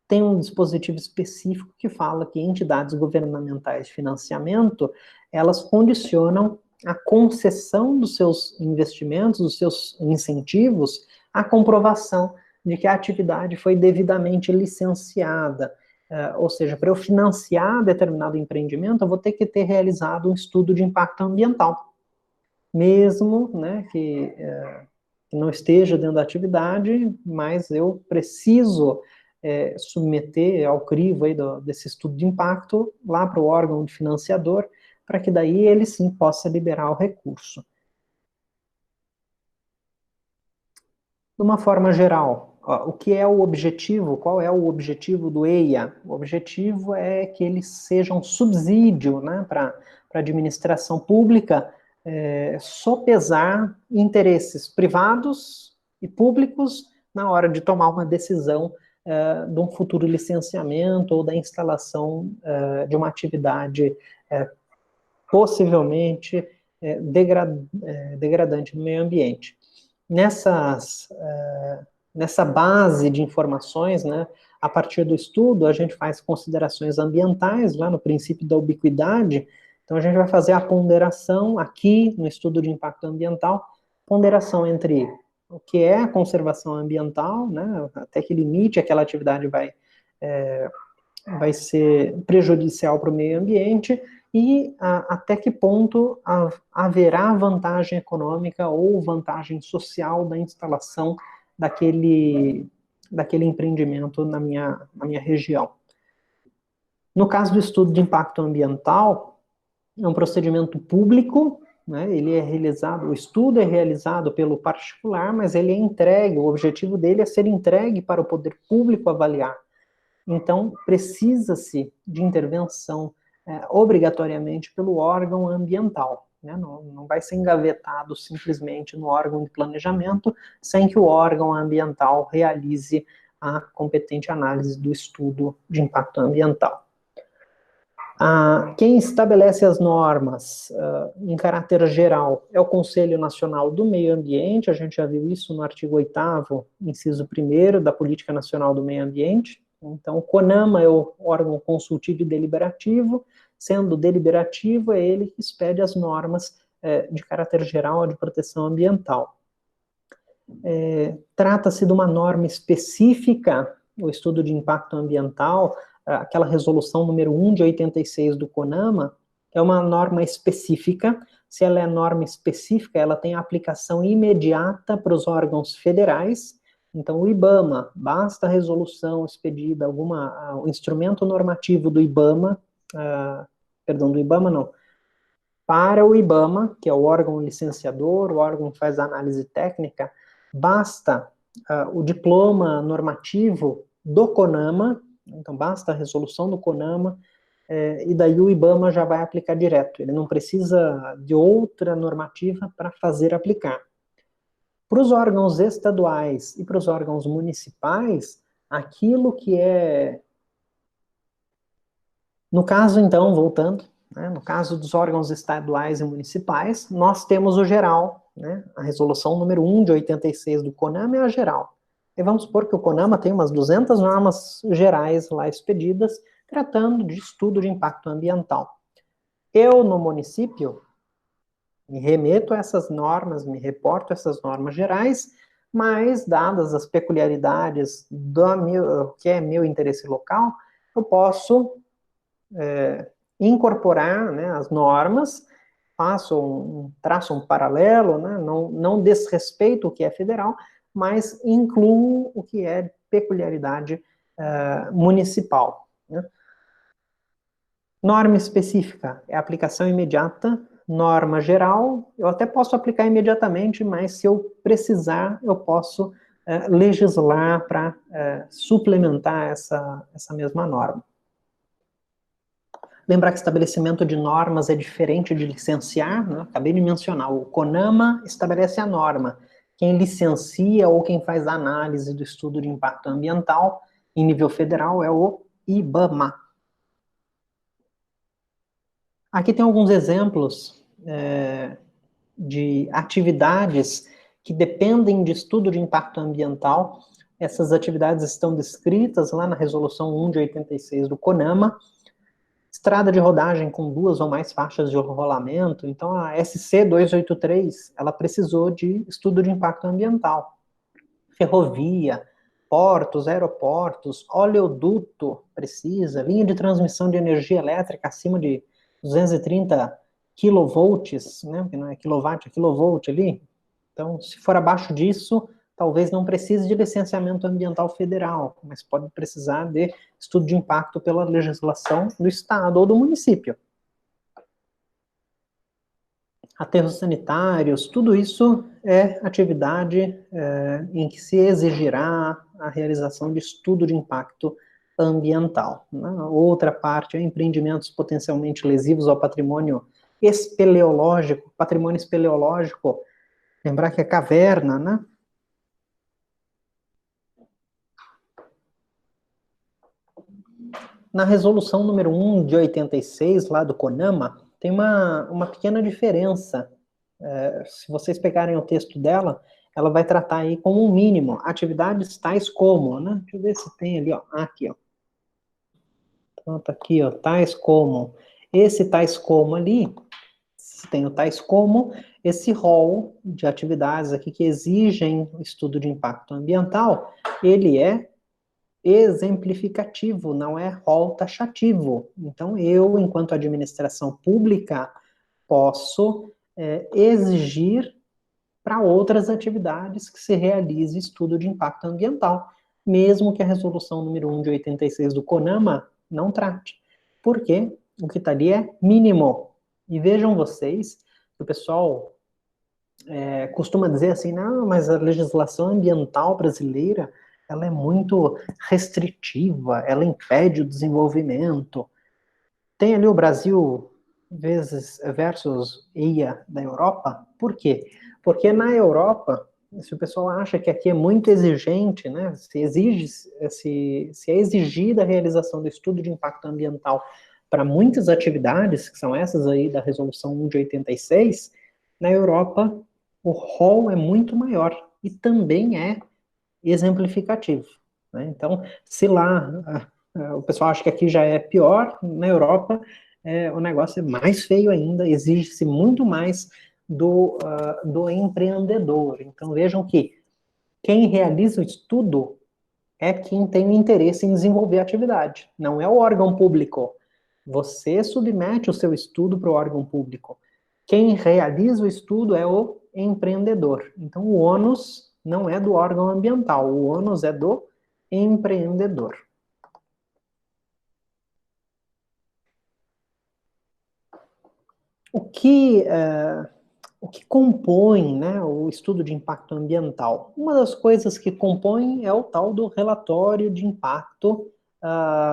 tem um dispositivo específico que fala que entidades governamentais de financiamento, elas condicionam a concessão dos seus investimentos, dos seus incentivos, à comprovação de que a atividade foi devidamente licenciada. Ou seja, para eu financiar determinado empreendimento, eu vou ter que ter realizado um estudo de impacto ambiental. Mesmo, né, que não esteja dentro da atividade, mas eu preciso submeter ao crivo aí desse estudo de impacto lá para o órgão de financiador, para que daí ele sim possa liberar o recurso. De uma forma geral, o que é o objetivo? Qual é o objetivo do EIA? O objetivo é que ele seja um subsídio, né, para a administração pública sopesar interesses privados e públicos na hora de tomar uma decisão de um futuro licenciamento ou da instalação de uma atividade possivelmente degradante no meio ambiente. Nessa base de informações, né, a partir do estudo, a gente faz considerações ambientais, lá no princípio da ubiquidade. Então, a gente vai fazer a ponderação aqui, no estudo de impacto ambiental, ponderação entre o que é a conservação ambiental, né, até que limite aquela atividade vai ser prejudicial para o meio ambiente, e até que ponto haverá vantagem econômica ou vantagem social da instalação daquele empreendimento na minha região. No caso do estudo de impacto ambiental, é um procedimento público, né, o estudo é realizado pelo particular, mas ele é entregue, o objetivo dele é ser entregue para o poder público avaliar. Então, precisa-se de intervenção obrigatoriamente pelo órgão ambiental, né? Não vai ser engavetado simplesmente no órgão de planejamento, sem que o órgão ambiental realize a competente análise do estudo de impacto ambiental. Quem estabelece as normas em caráter geral é o Conselho Nacional do Meio Ambiente. A gente já viu isso no artigo 8º, inciso 1º da Política Nacional do Meio Ambiente. Então, o CONAMA é o órgão consultivo e deliberativo. Sendo deliberativo, é ele que expede as normas de caráter geral de proteção ambiental. Trata-se de uma norma específica, o estudo de impacto ambiental, aquela resolução número 1 de 86 do CONAMA, é uma norma específica. Se ela é norma específica, ela tem aplicação imediata para os órgãos federais. Então, o IBAMA, basta a resolução expedida, o instrumento normativo do IBAMA, do IBAMA não, Para o IBAMA, que é o órgão licenciador, o órgão que faz a análise técnica, basta o diploma normativo do CONAMA, então basta a resolução do CONAMA, e daí o IBAMA já vai aplicar direto. Ele não precisa de outra normativa para fazer aplicar. Para os órgãos estaduais e para os órgãos municipais, aquilo que é... No caso, então, voltando, né, no caso dos órgãos estaduais e municipais, nós temos o geral, né, a resolução número 1 de 86 do CONAMA é a geral. E vamos supor que o CONAMA tem umas 200 normas gerais lá expedidas, tratando de estudo de impacto ambiental. Eu, no município, me remeto a essas normas, me reporto a essas normas gerais, mas, dadas as peculiaridades do que é meu interesse local, eu posso incorporar, né, as normas, traço um paralelo, né, não desrespeito o que é federal, mas incluo o que é peculiaridade municipal. Né? Norma específica é aplicação imediata, norma geral, eu até posso aplicar imediatamente, mas se eu precisar, eu posso legislar para suplementar essa mesma norma. Lembrar que estabelecimento de normas é diferente de licenciar, né? Acabei de mencionar, o CONAMA estabelece a norma. Quem licencia ou quem faz a análise do estudo de impacto ambiental em nível federal é o IBAMA. Aqui tem alguns exemplos de atividades que dependem de estudo de impacto ambiental. Essas atividades estão descritas lá na resolução 1 de 86 do CONAMA. Estrada de rodagem com 2 ou mais faixas de rolamento, então a SC 283, ela precisou de estudo de impacto ambiental. Ferrovia, portos, aeroportos, oleoduto precisa, linha de transmissão de energia elétrica acima de 230 kilovolts, né, porque não é quilowatt, é kilovolt ali. Então, se for abaixo disso, talvez não precise de licenciamento ambiental federal, mas pode precisar de estudo de impacto pela legislação do estado ou do município. Aterros sanitários, tudo isso é atividade em que se exigirá a realização de estudo de impacto ambiental. Né? Outra parte é empreendimentos potencialmente lesivos ao patrimônio espeleológico. Patrimônio espeleológico, lembrar que é caverna, né? Na resolução número 1 de 86, lá do CONAMA, tem uma pequena diferença. Se vocês pegarem o texto dela, ela vai tratar aí como um mínimo, atividades tais como, né? Deixa eu ver se tem ali, ó. Aqui, ó. Então, tá aqui, ó, tais como. Esse tais como ali, se tem o tais como, esse rol de atividades aqui que exigem o estudo de impacto ambiental, ele é exemplificativo, não é rol taxativo. Então, eu, enquanto administração pública, posso exigir para outras atividades que se realize estudo de impacto ambiental, mesmo que a resolução número 1 de 86 do CONAMA não trate. Porque o que está ali é mínimo. E vejam vocês, o pessoal costuma dizer assim, não, mas a legislação ambiental brasileira, ela é muito restritiva, ela impede o desenvolvimento. Tem ali o Brasil versus EIA da Europa. Por quê? Porque na Europa, se o pessoal acha que aqui é muito exigente, né, se é exigida a realização do estudo de impacto ambiental para muitas atividades, que são essas aí da resolução 1 de 86, na Europa o rol é muito maior e também é exemplificativo. Né? Então, se lá o pessoal acha que aqui já é pior, na Europa o negócio é mais feio ainda, exige-se muito mais do empreendedor. Então, vejam que quem realiza o estudo é quem tem o interesse em desenvolver a atividade, não é o órgão público. Você submete o seu estudo para o órgão público. Quem realiza o estudo é o empreendedor. Então, o ônus não é do órgão ambiental, o ônus é do empreendedor. o que, o que compõe, né, o estudo de impacto ambiental? Uma das coisas que compõe é o tal do relatório de impacto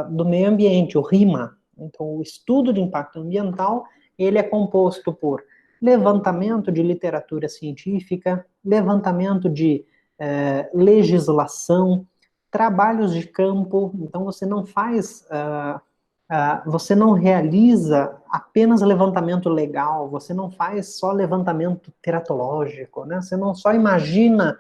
do meio ambiente, o RIMA. Então, o estudo de impacto ambiental, ele é composto por levantamento de literatura científica, levantamento de legislação, trabalhos de campo. Então, você não faz você não realiza apenas levantamento legal, você não faz só levantamento teratológico, né? Você não só imagina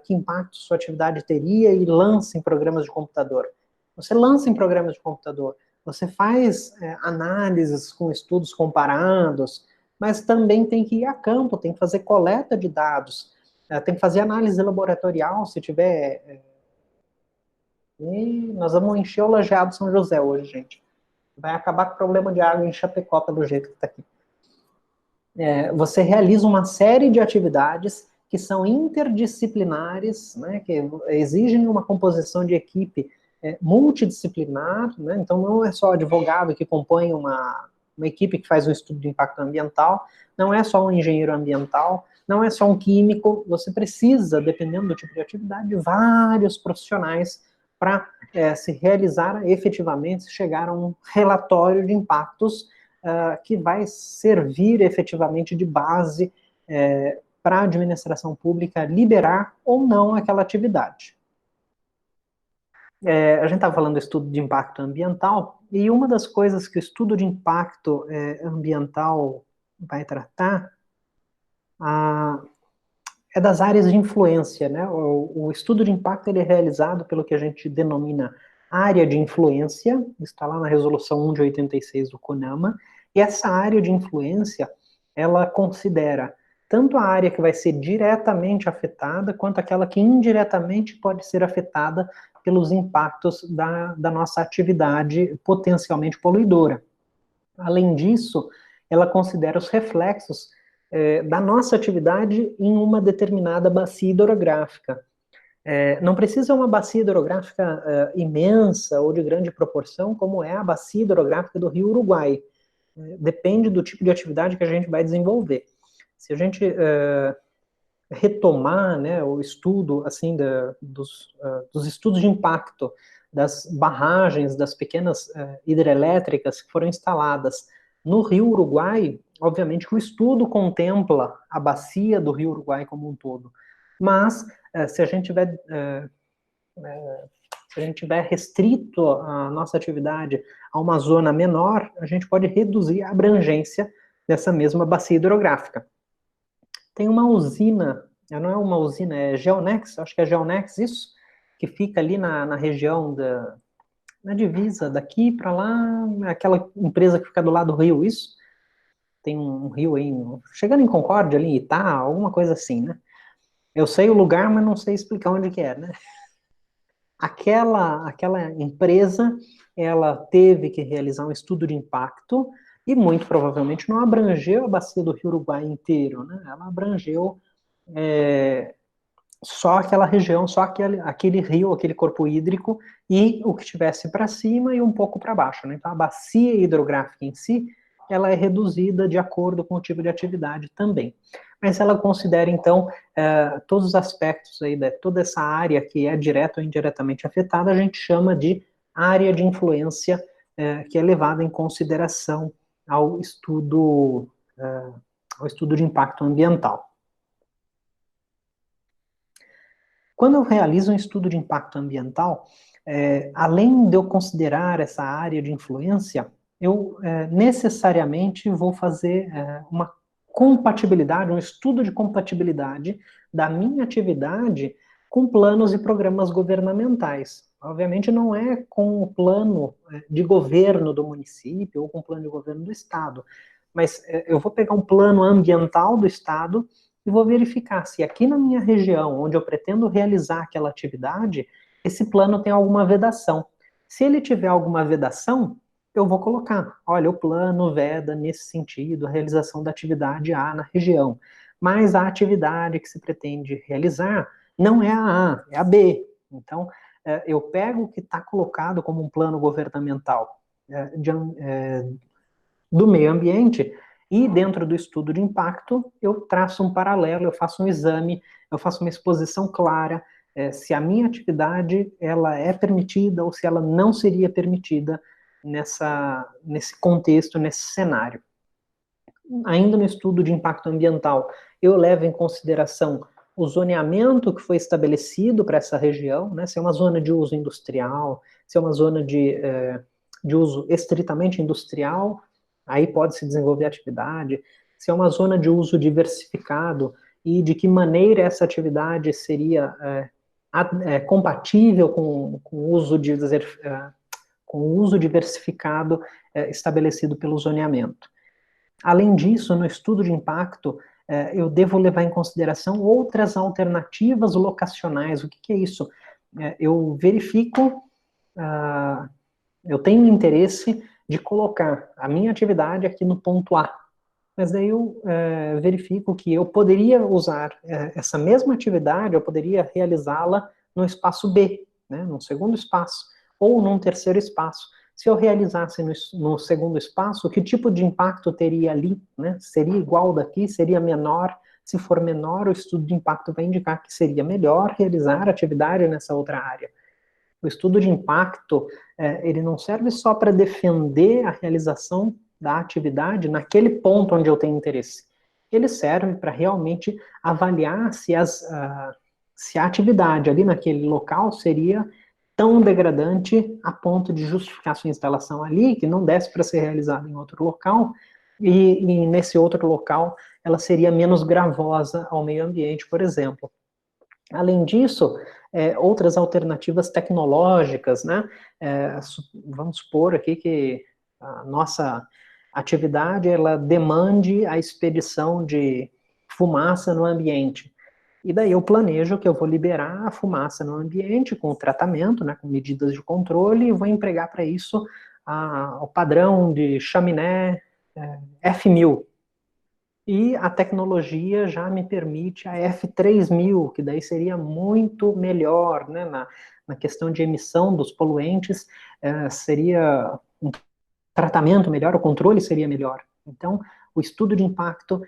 que impacto sua atividade teria e lança em programas de computador. Você lança em programas de computador, você faz análises com estudos comparados, mas também tem que ir a campo, tem que fazer coleta de dados, tem que fazer análise laboratorial, se tiver... E nós vamos encher o Lajeado São José hoje, gente. Vai acabar com o problema de água em Chapecó, pelo jeito que está aqui. Você realiza uma série de atividades que são interdisciplinares, né, que exigem uma composição de equipe multidisciplinar, né, então não é só advogado que compõe uma equipe que faz um estudo de impacto ambiental, não é só um engenheiro ambiental, não é só um químico, você precisa, dependendo do tipo de atividade, de vários profissionais para se realizar efetivamente, se chegar a um relatório de impactos que vai servir efetivamente de base para a administração pública liberar ou não aquela atividade. A gente estava falando do estudo de impacto ambiental, e uma das coisas que o estudo de impacto ambiental vai tratar é das áreas de influência, né? O estudo de impacto ele é realizado pelo que a gente denomina área de influência, está lá na resolução 1 de 86 do CONAMA, e essa área de influência, ela considera tanto a área que vai ser diretamente afetada, quanto aquela que indiretamente pode ser afetada pelos impactos da nossa atividade potencialmente poluidora. Além disso, ela considera os reflexos da nossa atividade em uma determinada bacia hidrográfica. Não precisa ser uma bacia hidrográfica imensa ou de grande proporção, como é a bacia hidrográfica do Rio Uruguai. Depende do tipo de atividade que a gente vai desenvolver. Se a gente retomar, né, o estudo assim dos estudos de impacto das barragens, das pequenas hidrelétricas que foram instaladas no Rio Uruguai, obviamente que o estudo contempla a bacia do Rio Uruguai como um todo, mas se a gente tiver restrito a nossa atividade a uma zona menor, a gente pode reduzir a abrangência dessa mesma bacia hidrográfica. Tem uma usina, não é uma usina, é Geonex, acho que é Geonex isso, que fica ali na região na divisa daqui para lá, aquela empresa que fica do lado do rio, isso. Tem um rio aí, chegando em Concórdia, ali em Itá, alguma coisa assim, né? Eu sei o lugar, mas não sei explicar onde que é, né? Aquela empresa, ela teve que realizar um estudo de impacto e muito provavelmente não abrangeu a bacia do Rio Uruguai inteiro, né? Ela abrangeu só aquela região, só aquele rio, aquele corpo hídrico e o que tivesse para cima e um pouco para baixo, né? Então a bacia hidrográfica em si, ela é reduzida de acordo com o tipo de atividade também. Mas ela considera, então, todos os aspectos aí, toda essa área que é direta ou indiretamente afetada, a gente chama de área de influência, que é levada em consideração ao estudo de impacto ambiental. Quando eu realizo um estudo de impacto ambiental, além de eu considerar essa área de influência, eu necessariamente vou fazer uma compatibilidade, um estudo de compatibilidade da minha atividade com planos e programas governamentais. Obviamente não é com o plano de governo do município ou com o plano de governo do estado, mas eu vou pegar um plano ambiental do estado e vou verificar se aqui na minha região, onde eu pretendo realizar aquela atividade, esse plano tem alguma vedação. Se ele tiver alguma vedação, eu vou colocar, olha, o plano veda nesse sentido a realização da atividade A na região, mas a atividade que se pretende realizar não é a A, é a B. Então, eu pego o que está colocado como um plano governamental do meio ambiente E dentro do estudo de impacto, eu traço um paralelo, eu faço um exame, eu faço uma exposição clara, se a minha atividade ela é permitida ou se ela não seria permitida nesse contexto, nesse cenário. Ainda no estudo de impacto ambiental, eu levo em consideração o zoneamento que foi estabelecido para essa região, né, se é uma zona de uso industrial, se é uma zona de uso estritamente industrial, aí pode-se desenvolver atividade, se é uma zona de uso diversificado e de que maneira essa atividade seria compatível com o uso diversificado estabelecido pelo zoneamento. Além disso, no estudo de impacto, eu devo levar em consideração outras alternativas locacionais. O que é isso? Eu verifico, eu tenho interesse de colocar a minha atividade aqui no ponto A, mas daí eu verifico que eu poderia usar essa mesma atividade, eu poderia realizá-la no espaço B, né, num segundo espaço, ou num terceiro espaço. Se eu realizasse no segundo espaço, que tipo de impacto teria ali? Né? Seria igual daqui? Seria menor? Se for menor, o estudo de impacto vai indicar que seria melhor realizar a atividade nessa outra área. O estudo de impacto, ele não serve só para defender a realização da atividade naquele ponto onde eu tenho interesse. Ele serve para realmente avaliar se a atividade ali naquele local seria tão degradante a ponto de justificar sua instalação ali, que não desse para ser realizada em outro local, e nesse outro local ela seria menos gravosa ao meio ambiente, por exemplo. Além disso, outras alternativas tecnológicas, né? Vamos supor aqui que a nossa atividade ela demande a expedição de fumaça no ambiente. E daí eu planejo que eu vou liberar a fumaça no ambiente com o tratamento, né, com medidas de controle, e vou empregar para isso o padrão de chaminé F1000. E a tecnologia já me permite a F3000, que daí seria muito melhor, né, na questão de emissão dos poluentes, seria um tratamento melhor, o controle seria melhor. Então, o estudo de impacto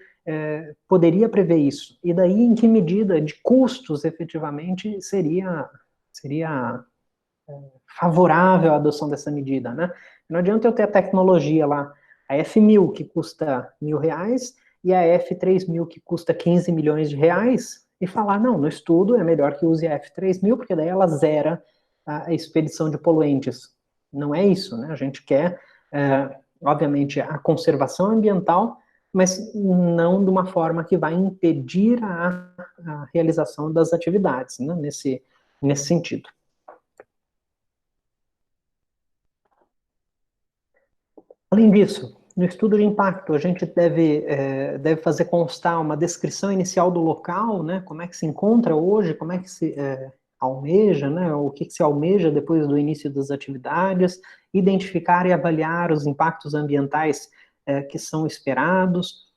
poderia prever isso. E daí, em que medida de custos, efetivamente, seria favorável a adoção dessa medida, né? Não adianta eu ter a tecnologia lá, a F1000 que custa R$ 1.000 e a F3000 que custa 15 milhões de reais e falar, não, no estudo é melhor que use a F3000 porque daí ela zera a expedição de poluentes. Não é isso, né? A gente quer, obviamente, a conservação ambiental, mas não de uma forma que vai impedir a realização das atividades, né? Nesse sentido. Além disso, no estudo de impacto, a gente deve fazer constar uma descrição inicial do local, né, como é que se encontra hoje, como é que se almeja, né, o que se almeja depois do início das atividades, identificar e avaliar os impactos ambientais que são esperados.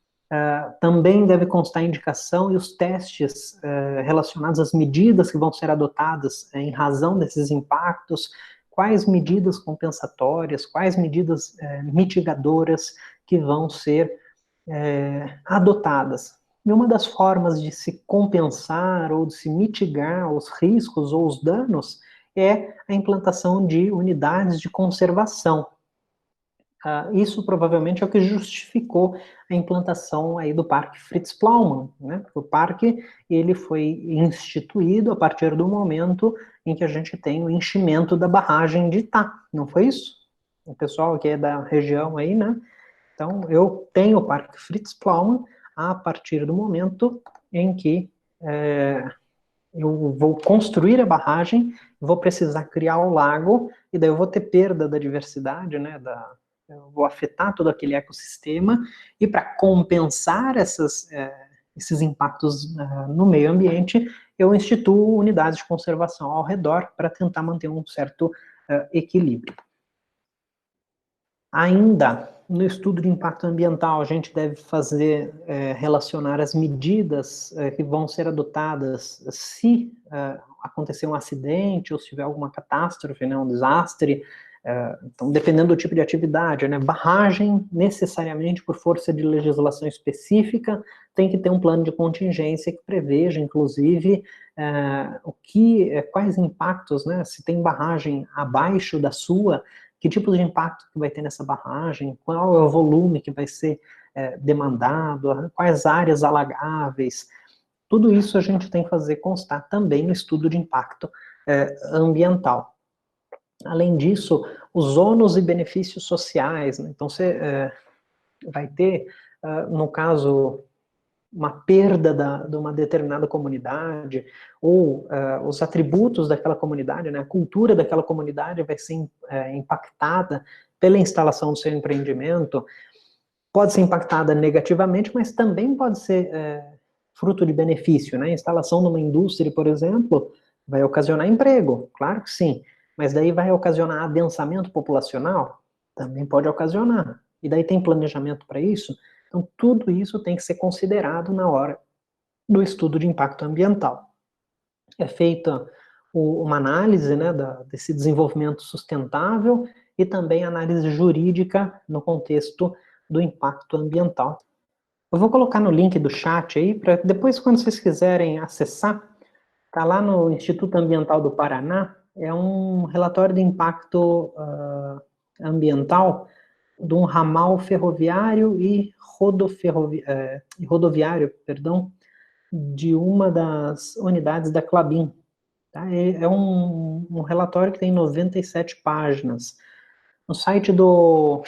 Também deve constar a indicação e os testes relacionados às medidas que vão ser adotadas em razão desses impactos, quais medidas compensatórias, quais medidas mitigadoras que vão ser adotadas. E uma das formas de se compensar ou de se mitigar os riscos ou os danos é a implantação de unidades de conservação. Isso provavelmente é o que justificou a implantação aí do Parque Fritz Plaumann, né? O parque ele foi instituído a partir do momento em que a gente tem o enchimento da barragem de Itá, não foi isso? O pessoal que é da região aí, né? Então, eu tenho o Parque Fritz Plaumann a partir do momento em que eu vou construir a barragem, vou precisar criar o lago, e daí eu vou ter perda da diversidade, né, eu vou afetar todo aquele ecossistema, e para compensar esses impactos no meio ambiente, eu instituo unidades de conservação ao redor para tentar manter um certo equilíbrio. Ainda no estudo de impacto ambiental, a gente deve relacionar as medidas que vão ser adotadas se acontecer um acidente ou se tiver alguma catástrofe, né, um desastre, Então, dependendo do tipo de atividade, né, barragem, necessariamente por força de legislação específica, tem que ter um plano de contingência que preveja, inclusive, quais impactos, né, se tem barragem abaixo da sua, que tipo de impacto que vai ter nessa barragem, qual é o volume que vai ser demandado, quais áreas alagáveis. Tudo isso a gente tem que fazer constar também no estudo de impacto ambiental. Além disso, os ônus e benefícios sociais, né? Então você vai ter, no caso, uma perda de uma determinada comunidade, ou os atributos daquela comunidade, né? A cultura daquela comunidade vai ser impactada pela instalação do seu empreendimento, pode ser impactada negativamente, mas também pode ser fruto de benefício, né? A instalação de uma indústria, por exemplo, vai ocasionar emprego, claro que sim, mas daí vai ocasionar adensamento populacional? Também pode ocasionar. E daí tem planejamento para isso? Então, tudo isso tem que ser considerado na hora do estudo de impacto ambiental. É feita uma análise, né, desse desenvolvimento sustentável e também análise jurídica no contexto do impacto ambiental. Eu vou colocar no link do chat aí, para depois, quando vocês quiserem acessar, tá lá no Instituto Ambiental do Paraná, é um relatório de impacto ambiental de um ramal ferroviário e rodoviário, perdão, de uma das unidades da Klabin. Tá? É um relatório que tem 97 páginas. No site do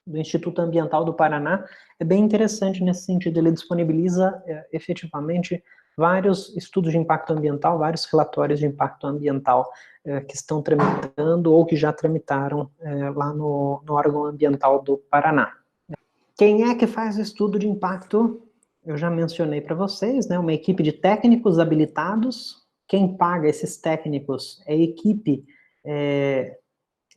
Instituto Ambiental do Paraná, é bem interessante nesse sentido, ele disponibiliza efetivamente vários estudos de impacto ambiental, vários relatórios de impacto ambiental que estão tramitando ou que já tramitaram lá no órgão ambiental do Paraná. Quem é que faz o estudo de impacto? Eu já mencionei para vocês, né, uma equipe de técnicos habilitados. Quem paga esses técnicos é a equipe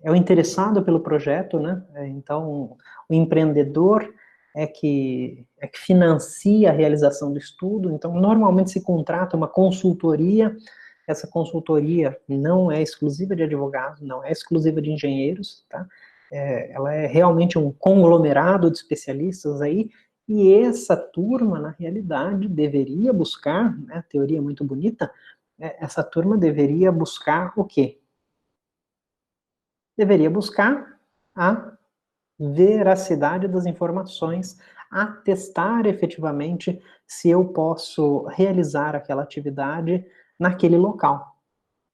é o interessado pelo projeto, né? Então, o empreendedor é que financia a realização do estudo. Então, normalmente se contrata uma consultoria. Essa consultoria não é exclusiva de advogados, não é exclusiva de engenheiros, tá? Ela é realmente um conglomerado de especialistas aí, e essa turma, na realidade, deveria buscar, né, teoria muito bonita, essa turma deveria buscar o quê? Deveria buscar a veracidade das informações, atestar efetivamente se eu posso realizar aquela atividade naquele local.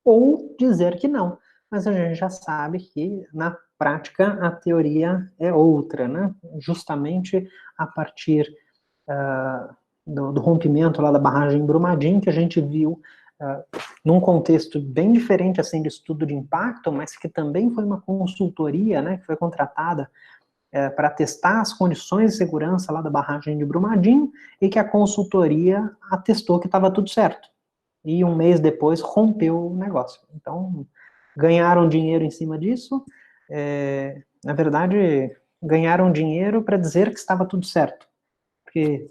Ou dizer que não. Mas a gente já sabe que, na prática, a teoria é outra, né? Justamente a partir do rompimento lá da barragem Brumadinho, que a gente viu num contexto bem diferente assim de estudo de impacto, mas que também foi uma consultoria, né, que foi contratada para testar as condições de segurança lá da barragem de Brumadinho, e que a consultoria atestou que estava tudo certo. E um mês depois rompeu o negócio. Então, ganharam dinheiro em cima disso, na verdade, ganharam dinheiro para dizer que estava tudo certo. Porque,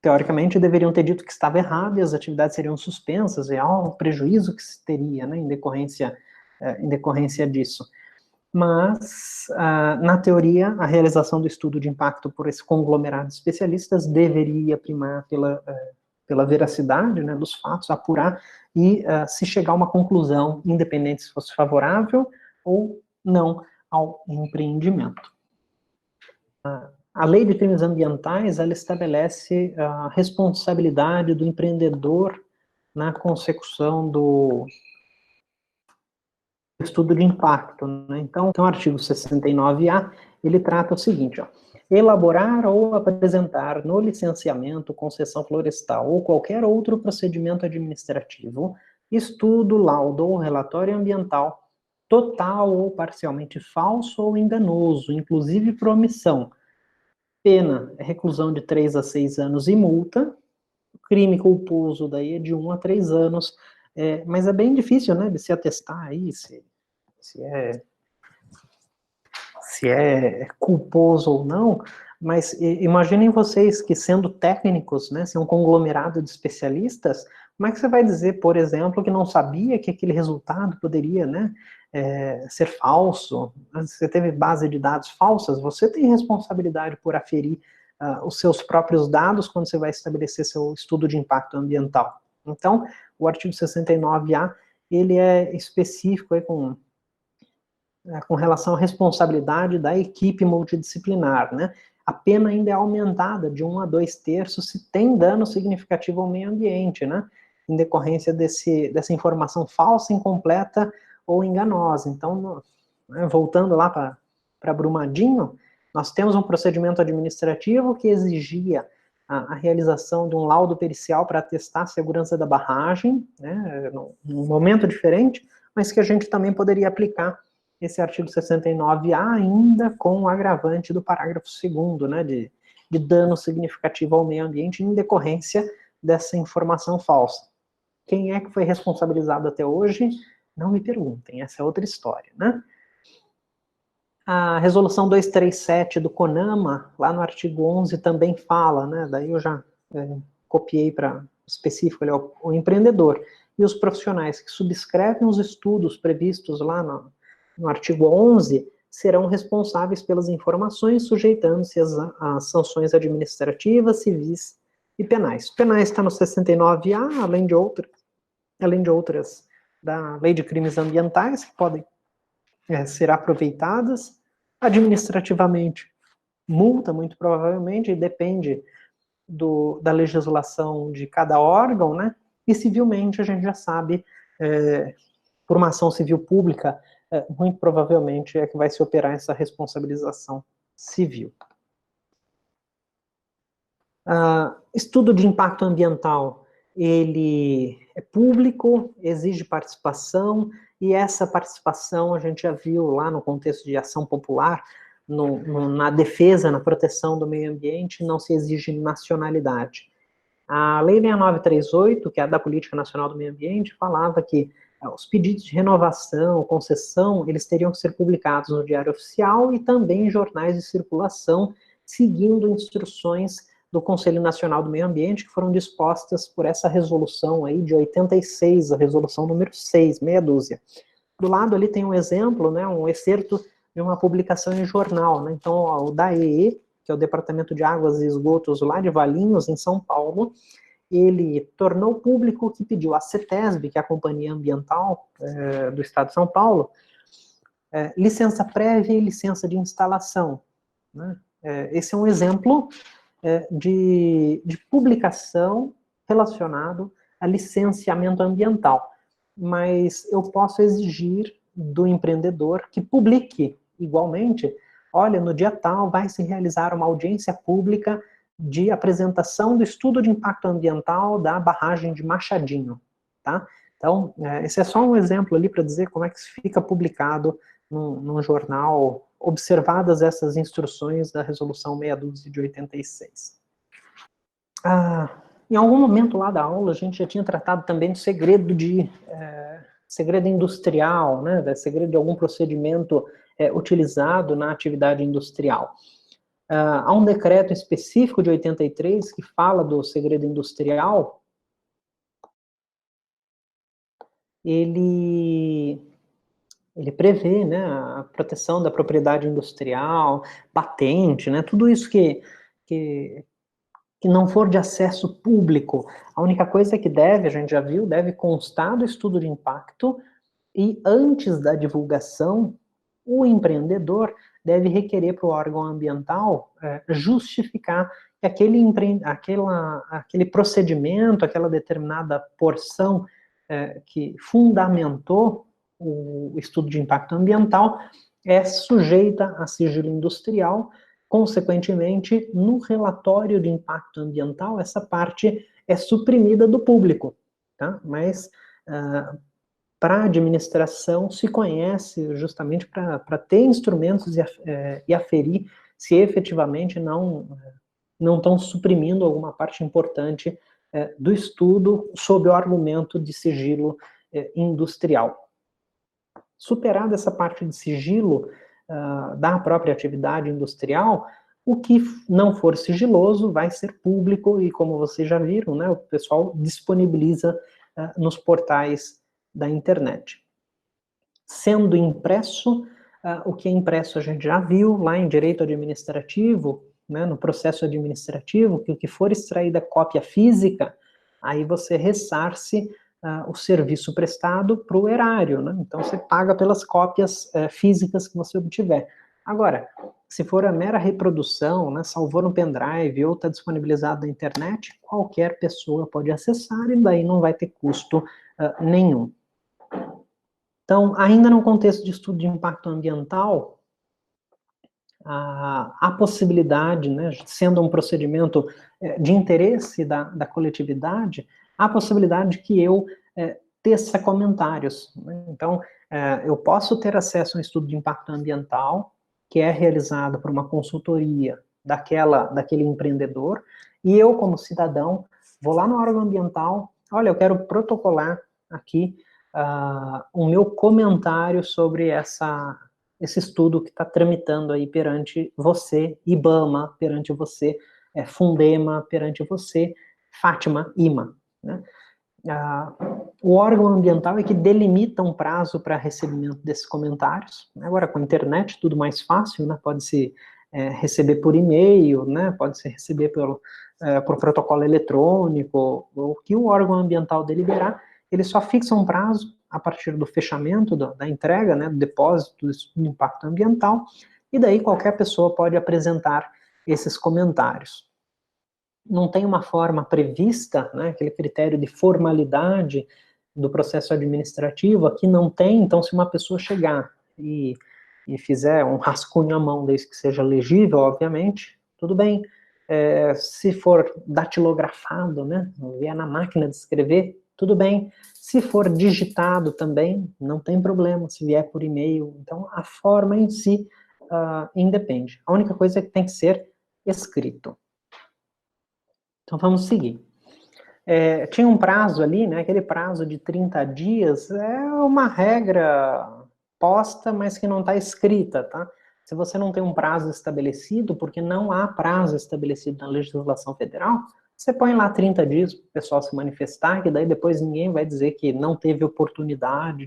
teoricamente, deveriam ter dito que estava errado e as atividades seriam suspensas, e há um prejuízo que se teria, né, em decorrência disso. Mas, na teoria, a realização do estudo de impacto por esse conglomerado de especialistas deveria primar pela veracidade, né, dos fatos, apurar e se chegar a uma conclusão, independente se fosse favorável ou não ao empreendimento. A lei de crimes ambientais, ela estabelece a responsabilidade do empreendedor na consecução do estudo de impacto, né? Então, o artigo 69A, ele trata o seguinte, ó: elaborar ou apresentar no licenciamento, concessão florestal ou qualquer outro procedimento administrativo, estudo, laudo ou relatório ambiental total ou parcialmente falso ou enganoso, inclusive por omissão. Pena é reclusão de 3 a 6 anos e multa. O crime culposo daí é de 1 a 3 anos. Mas é bem difícil, né, de se atestar aí se é culposo ou não, mas imaginem vocês que, sendo técnicos, né, se é um conglomerado de especialistas, Como é que você vai dizer, por exemplo, que não sabia que aquele resultado poderia, né, ser falso? Você teve base de dados falsas, você tem responsabilidade por aferir os seus próprios dados quando você vai estabelecer seu estudo de impacto ambiental. Então, o artigo 69A, ele é específico aí com relação à responsabilidade da equipe multidisciplinar, né? A pena ainda é aumentada de 1 a 2/3 se tem dano significativo ao meio ambiente, né? Em decorrência dessa informação falsa, incompleta ou enganosa. Então, né, voltando lá para Brumadinho, nós temos um procedimento administrativo que exigia a realização de um laudo pericial para atestar a segurança da barragem, né, num momento diferente, mas que a gente também poderia aplicar esse artigo 69A ainda com o agravante do parágrafo 2º, né, de dano significativo ao meio ambiente em decorrência dessa informação falsa. Quem é que foi responsabilizado até hoje? Não me perguntem, essa é outra história, né? A resolução 237 do CONAMA, lá no artigo 11, também fala, né, daí eu já copiei para específico, ali, o empreendedor e os profissionais que subscrevem os estudos previstos lá no artigo 11 serão responsáveis pelas informações, sujeitando-se às sanções administrativas, civis e penais. Penais está no 69A, além de outras da Lei de Crimes Ambientais, que podem ser aproveitadas. Administrativamente, multa, muito provavelmente, e depende da legislação de cada órgão, né? E civilmente, a gente já sabe, por uma ação civil pública, muito provavelmente é que vai se operar essa responsabilização civil. Estudo de impacto ambiental, ele é público, exige participação, e essa participação a gente já viu lá no contexto de ação popular, na defesa, na proteção do meio ambiente, não se exige nacionalidade. A Lei 6938, que é a da Política Nacional do Meio Ambiente, falava que os pedidos de renovação, concessão, eles teriam que ser publicados no Diário Oficial e também em jornais de circulação, seguindo instruções do Conselho Nacional do Meio Ambiente, que foram dispostas por essa resolução aí de 86, a resolução número 6, meia dúzia. Do lado ali tem um exemplo, né, um excerto de uma publicação em jornal, né, então o DAEE, que é o Departamento de Águas e Esgotos lá de Valinhos, em São Paulo, ele tornou público que pediu à CETESB, que é a Companhia Ambiental do Estado de São Paulo, licença prévia e licença de instalação. Né? Esse é um exemplo de publicação relacionado a licenciamento ambiental. Mas eu posso exigir do empreendedor que publique igualmente, olha, no dia tal vai se realizar uma audiência pública de apresentação do estudo de impacto ambiental da barragem de Machadinho, tá? Então, esse é só um exemplo ali para dizer como é que fica publicado num jornal, observadas essas instruções da resolução 612 de 86. Em algum momento lá da aula, a gente já tinha tratado também do segredo segredo industrial, né, segredo de algum procedimento utilizado na atividade industrial. Há um decreto específico de 83 que fala do segredo industrial. Ele prevê, né, a proteção da propriedade industrial, patente, né, tudo isso que não for de acesso público. A única coisa que deve, a gente já viu, deve constar do estudo de impacto, e antes da divulgação, o empreendedor deve requerer para o órgão ambiental justificar que aquele procedimento, aquela determinada porção que fundamentou o estudo de impacto ambiental é sujeita a sigilo industrial. Consequentemente, no relatório de impacto ambiental, essa parte é suprimida do público, tá? Mas para a administração se conhece justamente para ter instrumentos e aferir se efetivamente não estão suprimindo alguma parte importante do estudo sob o argumento de sigilo industrial. Superada essa parte de sigilo da própria atividade industrial, O que não for sigiloso vai ser público e, como vocês já viram, né, o pessoal disponibiliza nos portais da internet. Sendo impresso, o que é impresso a gente já viu lá em direito administrativo, né, no processo administrativo, que o que for extraída cópia física, aí você ressarce o serviço prestado para o erário, né? Então você paga pelas cópias físicas que você obtiver. Agora, se for a mera reprodução, né, salvou no pendrive ou está disponibilizado na internet, qualquer pessoa pode acessar e daí não vai ter custo nenhum. Então, ainda no contexto de estudo de impacto ambiental, a possibilidade, né, sendo um procedimento de interesse da coletividade, há a possibilidade de que eu teça comentários. Né? Então, eu posso ter acesso a um estudo de impacto ambiental, que é realizado por uma consultoria daquele empreendedor, e eu, como cidadão, vou lá no órgão ambiental, olha, eu quero protocolar aqui o meu comentário sobre esse estudo que está tramitando aí perante você, IBAMA, perante você, Fundema, perante você, Fátima, IMA. Né? O órgão ambiental é que delimita um prazo para recebimento desses comentários. Agora, com a internet, tudo mais fácil, né? Pode-se receber por e-mail, né? Pode-se receber por protocolo eletrônico, o que o órgão ambiental deliberar, ele só fixa um prazo a partir do fechamento da entrega, né, do depósito do impacto ambiental, e daí qualquer pessoa pode apresentar esses comentários. Não tem uma forma prevista, né, aquele critério de formalidade do processo administrativo, aqui não tem, então se uma pessoa chegar e fizer um rascunho à mão, desde que seja legível, obviamente, tudo bem. Se for datilografado, né, vier na máquina de escrever, tudo bem. Se for digitado também, não tem problema, se vier por e-mail. Então, a forma em si independe. A única coisa é que tem que ser escrito. Então, vamos seguir. Tinha um prazo ali, né, aquele prazo de 30 dias, é uma regra posta, mas que não está escrita, tá? Se você não tem um prazo estabelecido, porque não há prazo estabelecido na legislação federal, você põe lá 30 dias para o pessoal se manifestar, que daí depois ninguém vai dizer que não teve oportunidade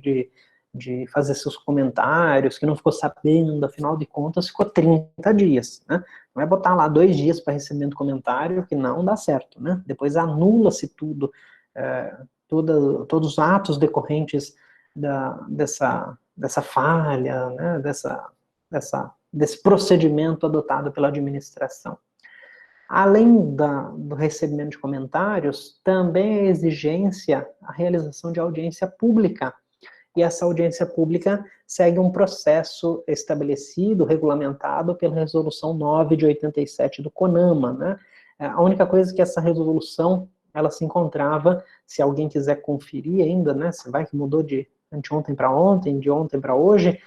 de fazer seus comentários, que não ficou sabendo, afinal de contas ficou 30 dias, né? Não é botar lá 2 dias para recebimento de comentário, que não dá certo, né? Depois anula-se tudo, todos os atos decorrentes dessa falha, né? Desse procedimento adotado pela administração. Além do recebimento de comentários, também é exigência a realização de audiência pública. E essa audiência pública segue um processo estabelecido, regulamentado pela Resolução 9 de 87 do CONAMA, né? A única coisa é que essa resolução, ela se encontrava, se alguém quiser conferir ainda, né? Se vai que mudou de anteontem para ontem, de ontem para hoje,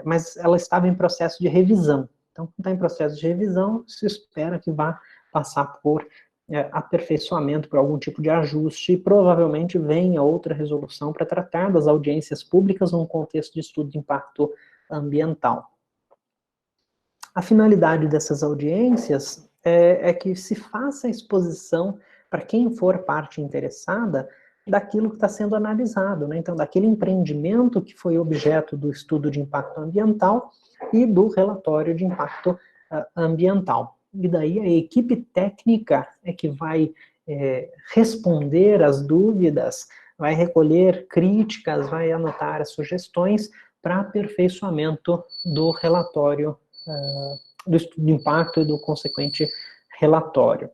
mas ela estava em processo de revisão. Então, quando está em processo de revisão, se espera que vá passar por aperfeiçoamento, por algum tipo de ajuste, e provavelmente venha outra resolução para tratar das audiências públicas num contexto de estudo de impacto ambiental. A finalidade dessas audiências é que se faça a exposição para quem for parte interessada daquilo que está sendo analisado, né? Então, daquele empreendimento que foi objeto do estudo de impacto ambiental e do relatório de impacto ambiental. E daí a equipe técnica é que vai responder às dúvidas, vai recolher críticas, vai anotar as sugestões para aperfeiçoamento do relatório, do estudo de impacto e do consequente relatório.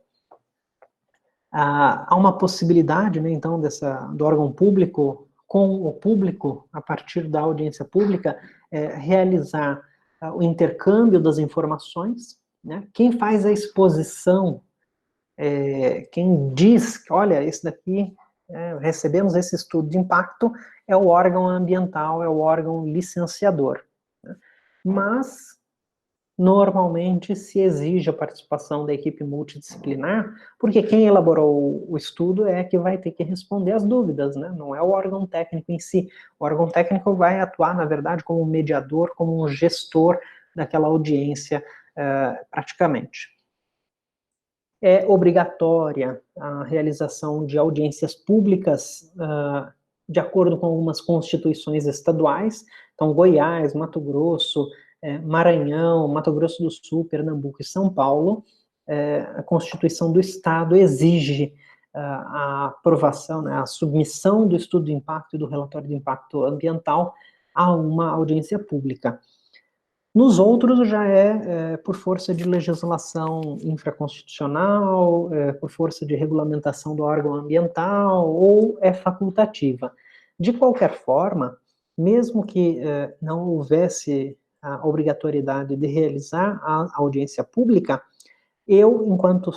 Há uma possibilidade, né, então, do órgão público, com o público, a partir da audiência pública, realizar o intercâmbio das informações, né? Quem faz a exposição, quem diz, olha, esse daqui, recebemos esse estudo de impacto, é o órgão ambiental, é o órgão licenciador. Né? Mas, normalmente, se exige a participação da equipe multidisciplinar, porque quem elaborou o estudo é que vai ter que responder às dúvidas, né? Não é o órgão técnico em si. O órgão técnico vai atuar, na verdade, como um mediador, como um gestor daquela audiência praticamente. É obrigatória a realização de audiências públicas de acordo com algumas constituições estaduais. Então, Goiás, Mato Grosso, Maranhão, Mato Grosso do Sul, Pernambuco e São Paulo, a Constituição do Estado exige a aprovação, né, a submissão do estudo de impacto e do relatório de impacto ambiental a uma audiência pública. Nos outros já é por força de legislação infraconstitucional, por força de regulamentação do órgão ambiental, ou é facultativa. De qualquer forma, mesmo que não houvesse a obrigatoriedade de realizar a audiência pública, eu, enquanto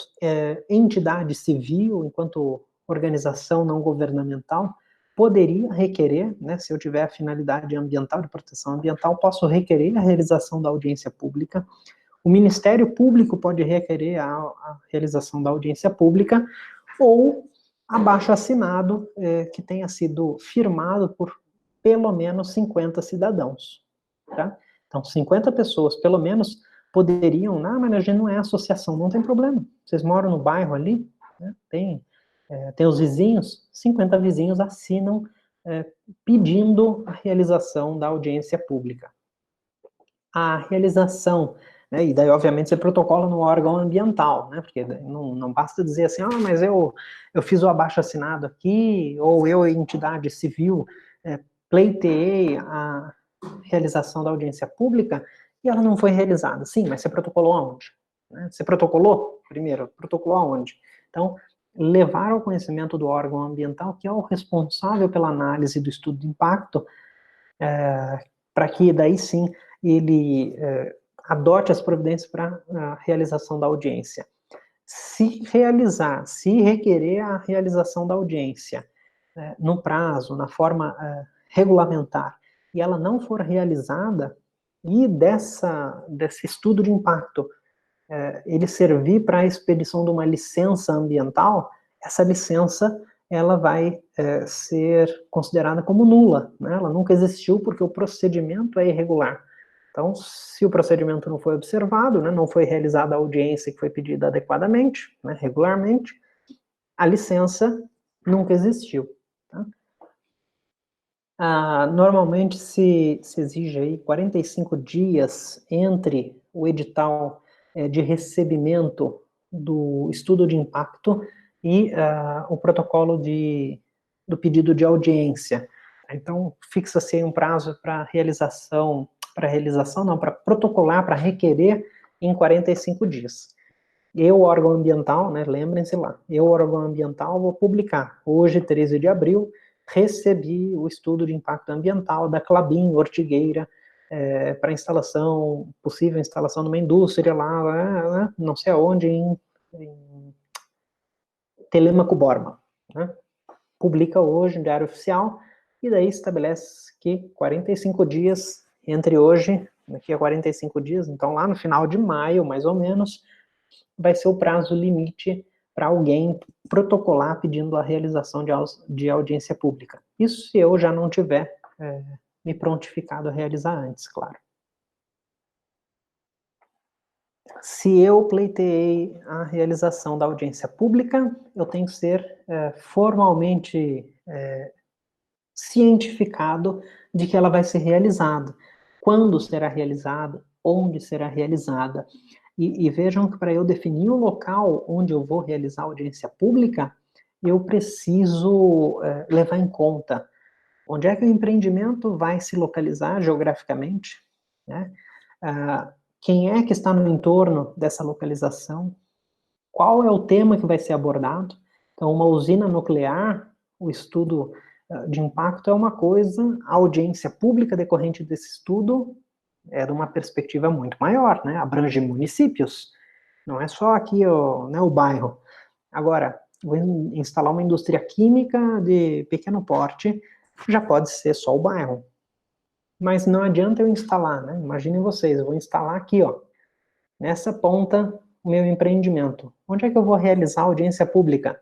entidade civil, enquanto organização não governamental, poderia requerer, né, se eu tiver a finalidade ambiental, de proteção ambiental, posso requerer a realização da audiência pública. O Ministério Público pode requerer a realização da audiência pública, ou abaixo-assinado que tenha sido firmado por pelo menos 50 cidadãos. Tá? Então, 50 pessoas, pelo menos, poderiam, mas a gente não é associação, não tem problema. Vocês moram no bairro ali, né, tem os vizinhos, 50 vizinhos assinam pedindo a realização da audiência pública. A realização, né, e daí obviamente você protocola no órgão ambiental, né, porque não basta dizer assim, mas eu fiz o abaixo-assinado aqui, ou eu, entidade civil, pleiteei a realização da audiência pública e ela não foi realizada. Sim, mas você protocolou aonde? Né? Você protocolou? Primeiro, protocolou aonde? Então, levar ao conhecimento do órgão ambiental, que é o responsável pela análise do estudo de impacto, para que daí sim ele adote as providências para a realização da audiência. Se requerer a realização da audiência no prazo, na forma regulamentar, e ela não for realizada, e desse estudo de impacto ele servir para a expedição de uma licença ambiental, essa licença ela vai ser considerada como nula, né? Ela nunca existiu porque o procedimento é irregular. Então, se o procedimento não foi observado, né, não foi realizada a audiência que foi pedida adequadamente, né, regularmente, a licença nunca existiu. Tá? Normalmente se exige aí 45 dias entre o edital de recebimento do estudo de impacto e o protocolo do pedido de audiência. Então, fixa-se um prazo para para protocolar, para requerer em 45 dias. Eu, órgão ambiental, né, lembrem-se lá, eu, órgão ambiental, vou publicar, hoje, 13 de abril, recebi o estudo de impacto ambiental da Klabin Ortigueira, para possível instalação numa indústria lá, não sei aonde, em Telêmaco Borba, né? Publica hoje no Diário Oficial, e daí estabelece que 45 dias entre hoje, daqui a 45 dias, então lá no final de maio, mais ou menos, vai ser o prazo limite para alguém protocolar pedindo a realização de audiência pública. Isso se eu já não tiver me prontificado a realizar antes, claro. Se eu pleiteei a realização da audiência pública, eu tenho que ser formalmente cientificado de que ela vai ser realizada. Quando será realizada, onde será realizada. E vejam que para eu definir o local onde eu vou realizar a audiência pública, eu preciso levar em conta onde é que o empreendimento vai se localizar geograficamente, né? Quem é que está no entorno dessa localização, qual é o tema que vai ser abordado. Então, uma usina nuclear, o estudo de impacto é uma coisa, a audiência pública decorrente desse estudo é de uma perspectiva muito maior, né? Abrange municípios, não é só aqui o bairro. Agora, vou instalar uma indústria química de pequeno porte, já pode ser só o bairro. Mas não adianta eu instalar, né? Imaginem vocês, eu vou instalar aqui, nessa ponta, o meu empreendimento. Onde é que eu vou realizar a audiência pública?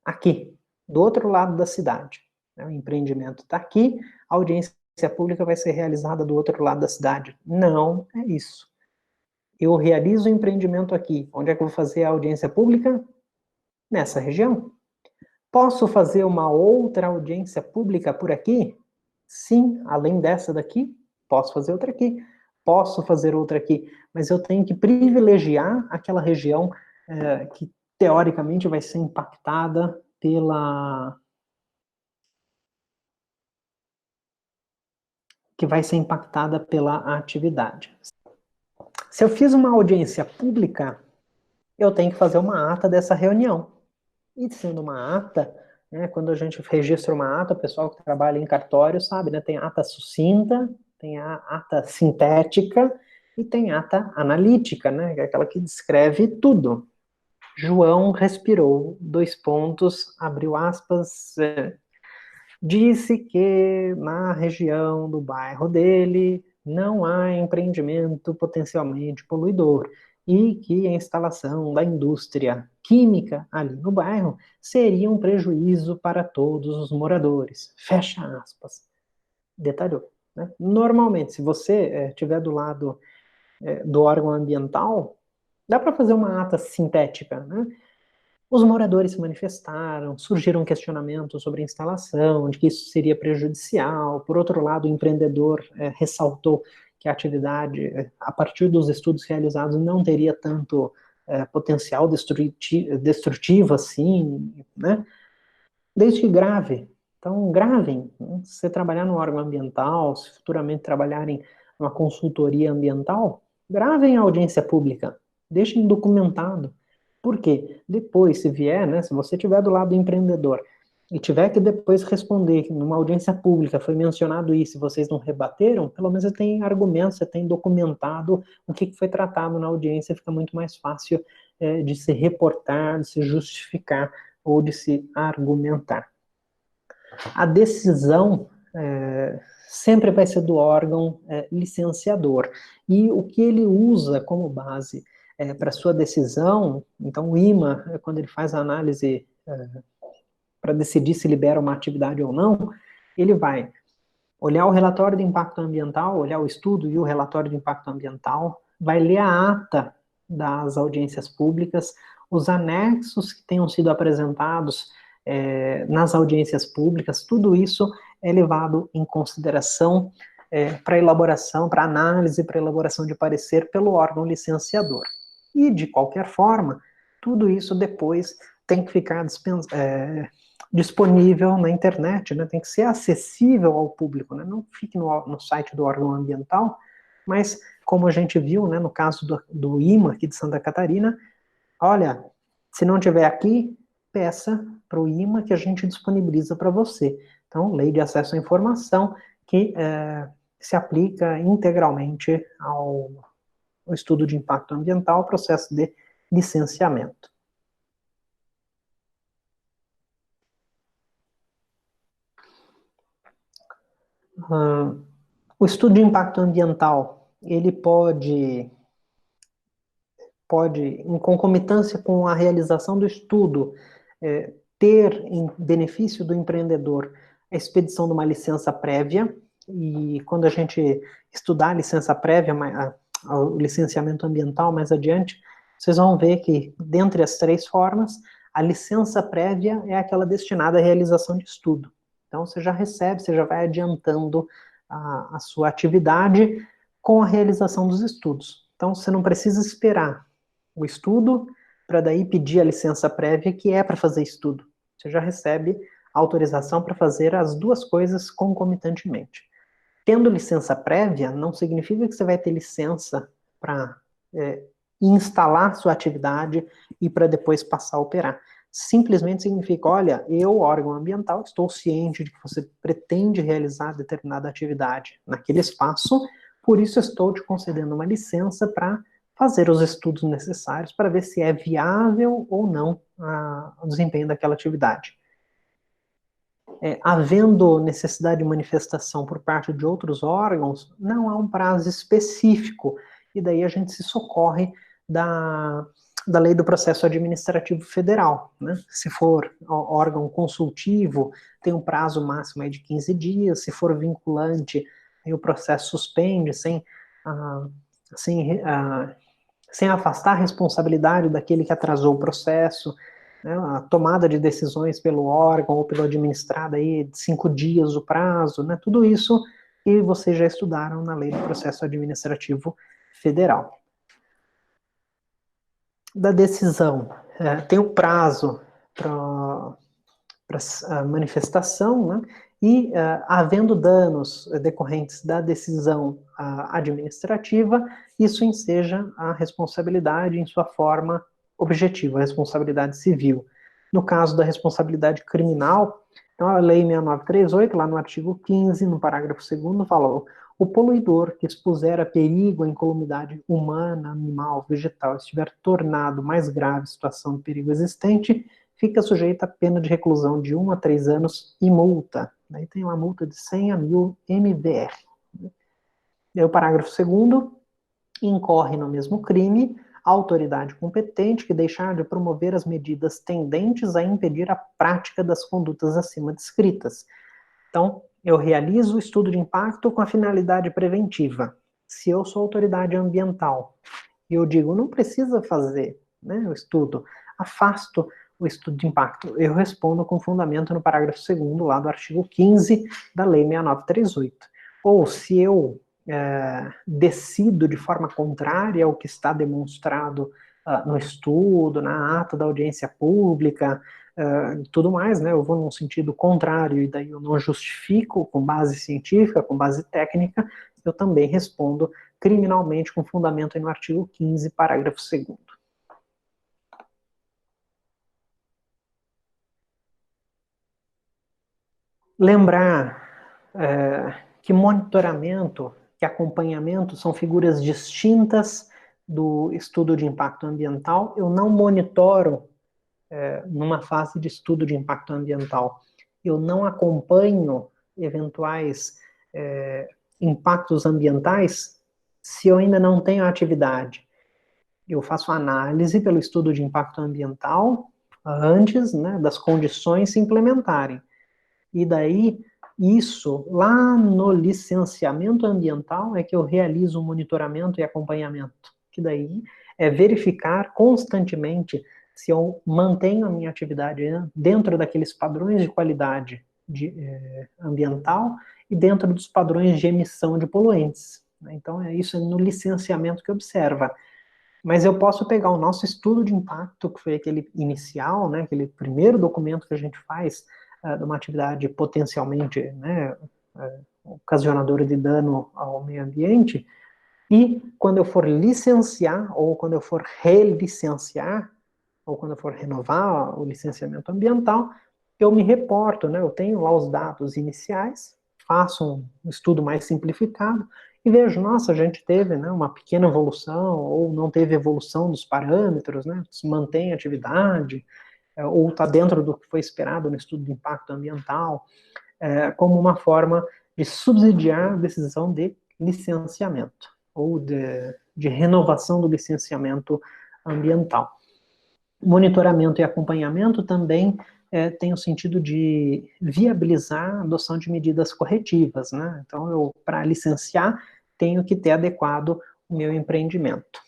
Aqui, do outro lado da cidade. O empreendimento está aqui, a audiência pública vai ser realizada do outro lado da cidade. Não é isso. eu realizo o empreendimento aqui. Onde é que eu vou fazer a audiência pública? Nessa região. Posso fazer uma outra audiência pública por aqui? Sim, além dessa daqui, posso fazer outra aqui. Posso fazer outra aqui, mas eu tenho que privilegiar aquela região que teoricamente vai ser impactada pela atividade. Se eu fiz uma audiência pública, eu tenho que fazer uma ata dessa reunião. E sendo uma ata, né, quando a gente registra uma ata, o pessoal que trabalha em cartório sabe, né, tem ata sucinta, tem a ata sintética e tem ata analítica, né, que é aquela que descreve tudo. João respirou, dois pontos, abriu aspas, disse que na região do bairro dele não há empreendimento potencialmente poluidor e que a instalação da indústria química ali no bairro seria um prejuízo para todos os moradores. Fecha aspas. Detalhou. Né? Normalmente, se você estiver do lado do órgão ambiental, dá para fazer uma ata sintética, né? Os moradores se manifestaram, surgiram questionamentos sobre a instalação, de que isso seria prejudicial. Por outro lado, o empreendedor ressaltou que a atividade, a partir dos estudos realizados, não teria tanto potencial destrutivo assim, né? Desde que grave. Então, gravem. Né? Se você trabalhar no órgão ambiental, se futuramente trabalharem numa consultoria ambiental, gravem a audiência pública. Deixem documentado. Por quê? Depois, se vier, né, se você estiver do lado do empreendedor e tiver que depois responder que numa audiência pública foi mencionado isso e vocês não rebateram, pelo menos você tem argumentos, você tem documentado o que foi tratado na audiência, fica muito mais fácil de se reportar, de se justificar ou de se argumentar. A decisão sempre vai ser do órgão licenciador. E o que ele usa como base para sua decisão, então o IMA, quando ele faz a análise para decidir se libera uma atividade ou não, ele vai olhar o relatório de impacto ambiental, olhar o estudo e o relatório de impacto ambiental, vai ler a ata das audiências públicas, os anexos que tenham sido apresentados nas audiências públicas, tudo isso é levado em consideração para elaboração, para análise, para elaboração de parecer pelo órgão licenciador. E, de qualquer forma, tudo isso depois tem que ficar disponível na internet, né? Tem que ser acessível ao público, né? Não fique no site do órgão ambiental, mas como a gente viu, né, no caso do IMA aqui de Santa Catarina, olha, se não tiver aqui, peça para o IMA que a gente disponibiliza para você. Então, Lei de Acesso à Informação, que se aplica integralmente ao estudo de impacto ambiental, processo de licenciamento. O estudo de impacto ambiental, ele pode, em concomitância com a realização do estudo, ter em benefício do empreendedor a expedição de uma licença prévia, e quando a gente estudar a licença prévia, o licenciamento ambiental mais adiante, vocês vão ver que, dentre as três formas, a licença prévia é aquela destinada à realização de estudo. Então, você já recebe, você já vai adiantando a sua atividade com a realização dos estudos. Então, você não precisa esperar o estudo para daí pedir a licença prévia, que é para fazer estudo. Você já recebe autorização para fazer as duas coisas concomitantemente. Tendo licença prévia, não significa que você vai ter licença para instalar sua atividade e para depois passar a operar. Simplesmente significa, olha, eu, órgão ambiental, estou ciente de que você pretende realizar determinada atividade naquele espaço, por isso estou te concedendo uma licença para fazer os estudos necessários para ver se é viável ou não o desempenho daquela atividade. Havendo necessidade de manifestação por parte de outros órgãos, não há um prazo específico, e daí a gente se socorre da Lei do Processo Administrativo Federal. Né? Se for órgão consultivo, tem um prazo máximo de 15 dias, se for vinculante, aí o processo suspende sem sem afastar a responsabilidade daquele que atrasou o processo, né, a tomada de decisões pelo órgão ou pelo administrado aí de 5 dias o prazo, né, tudo isso que vocês já estudaram na Lei do Processo Administrativo Federal. Da decisão, tem o prazo para manifestação, né, e havendo danos decorrentes da decisão administrativa, isso enseja a responsabilidade em sua forma objetiva, a responsabilidade civil. No caso da responsabilidade criminal, então a Lei 6938, lá no artigo 15, no parágrafo 2º, falou: o poluidor que expuser a perigo a incolumidade humana, animal, vegetal, estiver tornado mais grave situação de perigo existente, fica sujeito a pena de reclusão de 1 a 3 anos e multa. Daí tem uma multa de 100 a 1000 MBR. E o parágrafo 2º, incorre no mesmo crime a autoridade competente que deixar de promover as medidas tendentes a impedir a prática das condutas acima descritas. Então, eu realizo o estudo de impacto com a finalidade preventiva. Se eu sou autoridade ambiental e eu digo, não precisa fazer, né, o estudo, afasto o estudo de impacto, eu respondo com fundamento no parágrafo 2º lá do artigo 15 da Lei 6938. Ou se eu decido de forma contrária ao que está demonstrado no estudo, na ata da audiência pública, tudo mais, né, eu vou num sentido contrário e daí eu não justifico com base científica, com base técnica, eu também respondo criminalmente com fundamento no artigo 15, parágrafo 2º. Lembrar que monitoramento, que acompanhamento são figuras distintas do estudo de impacto ambiental. Eu não monitoro numa fase de estudo de impacto ambiental. Eu não acompanho eventuais impactos ambientais se eu ainda não tenho atividade. Eu faço análise pelo estudo de impacto ambiental antes, né, das condições se implementarem. E daí, isso, lá no licenciamento ambiental, é que eu realizo o monitoramento e acompanhamento. Que daí é verificar constantemente se eu mantenho a minha atividade dentro daqueles padrões de qualidade ambiental e dentro dos padrões de emissão de poluentes. Então, isso no licenciamento que observa. Mas eu posso pegar o nosso estudo de impacto, que foi aquele inicial, né, aquele primeiro documento que a gente faz de uma atividade potencialmente, né, ocasionadora de dano ao meio ambiente, e quando eu for licenciar, ou quando eu for relicenciar, ou quando eu for renovar o licenciamento ambiental, eu me reporto, né, eu tenho lá os dados iniciais, faço um estudo mais simplificado, e vejo, nossa, a gente teve, né, uma pequena evolução, ou não teve evolução dos parâmetros, né, se mantém a atividade, ou está dentro do que foi esperado no estudo de impacto ambiental, como uma forma de subsidiar a decisão de licenciamento, ou de renovação do licenciamento ambiental. Monitoramento e acompanhamento também tem o sentido de viabilizar a adoção de medidas corretivas, né? Então, eu, para licenciar, tenho que ter adequado o meu empreendimento.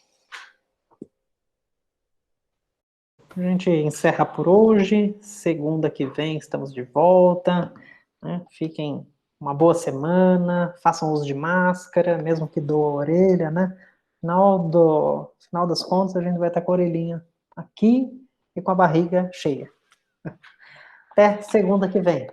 A gente encerra por hoje, segunda que vem estamos de volta, né? Fiquem uma boa semana, façam uso de máscara, mesmo que doa a orelha, né? Final das contas, a gente vai estar com a orelhinha aqui e com a barriga cheia. Até segunda que vem.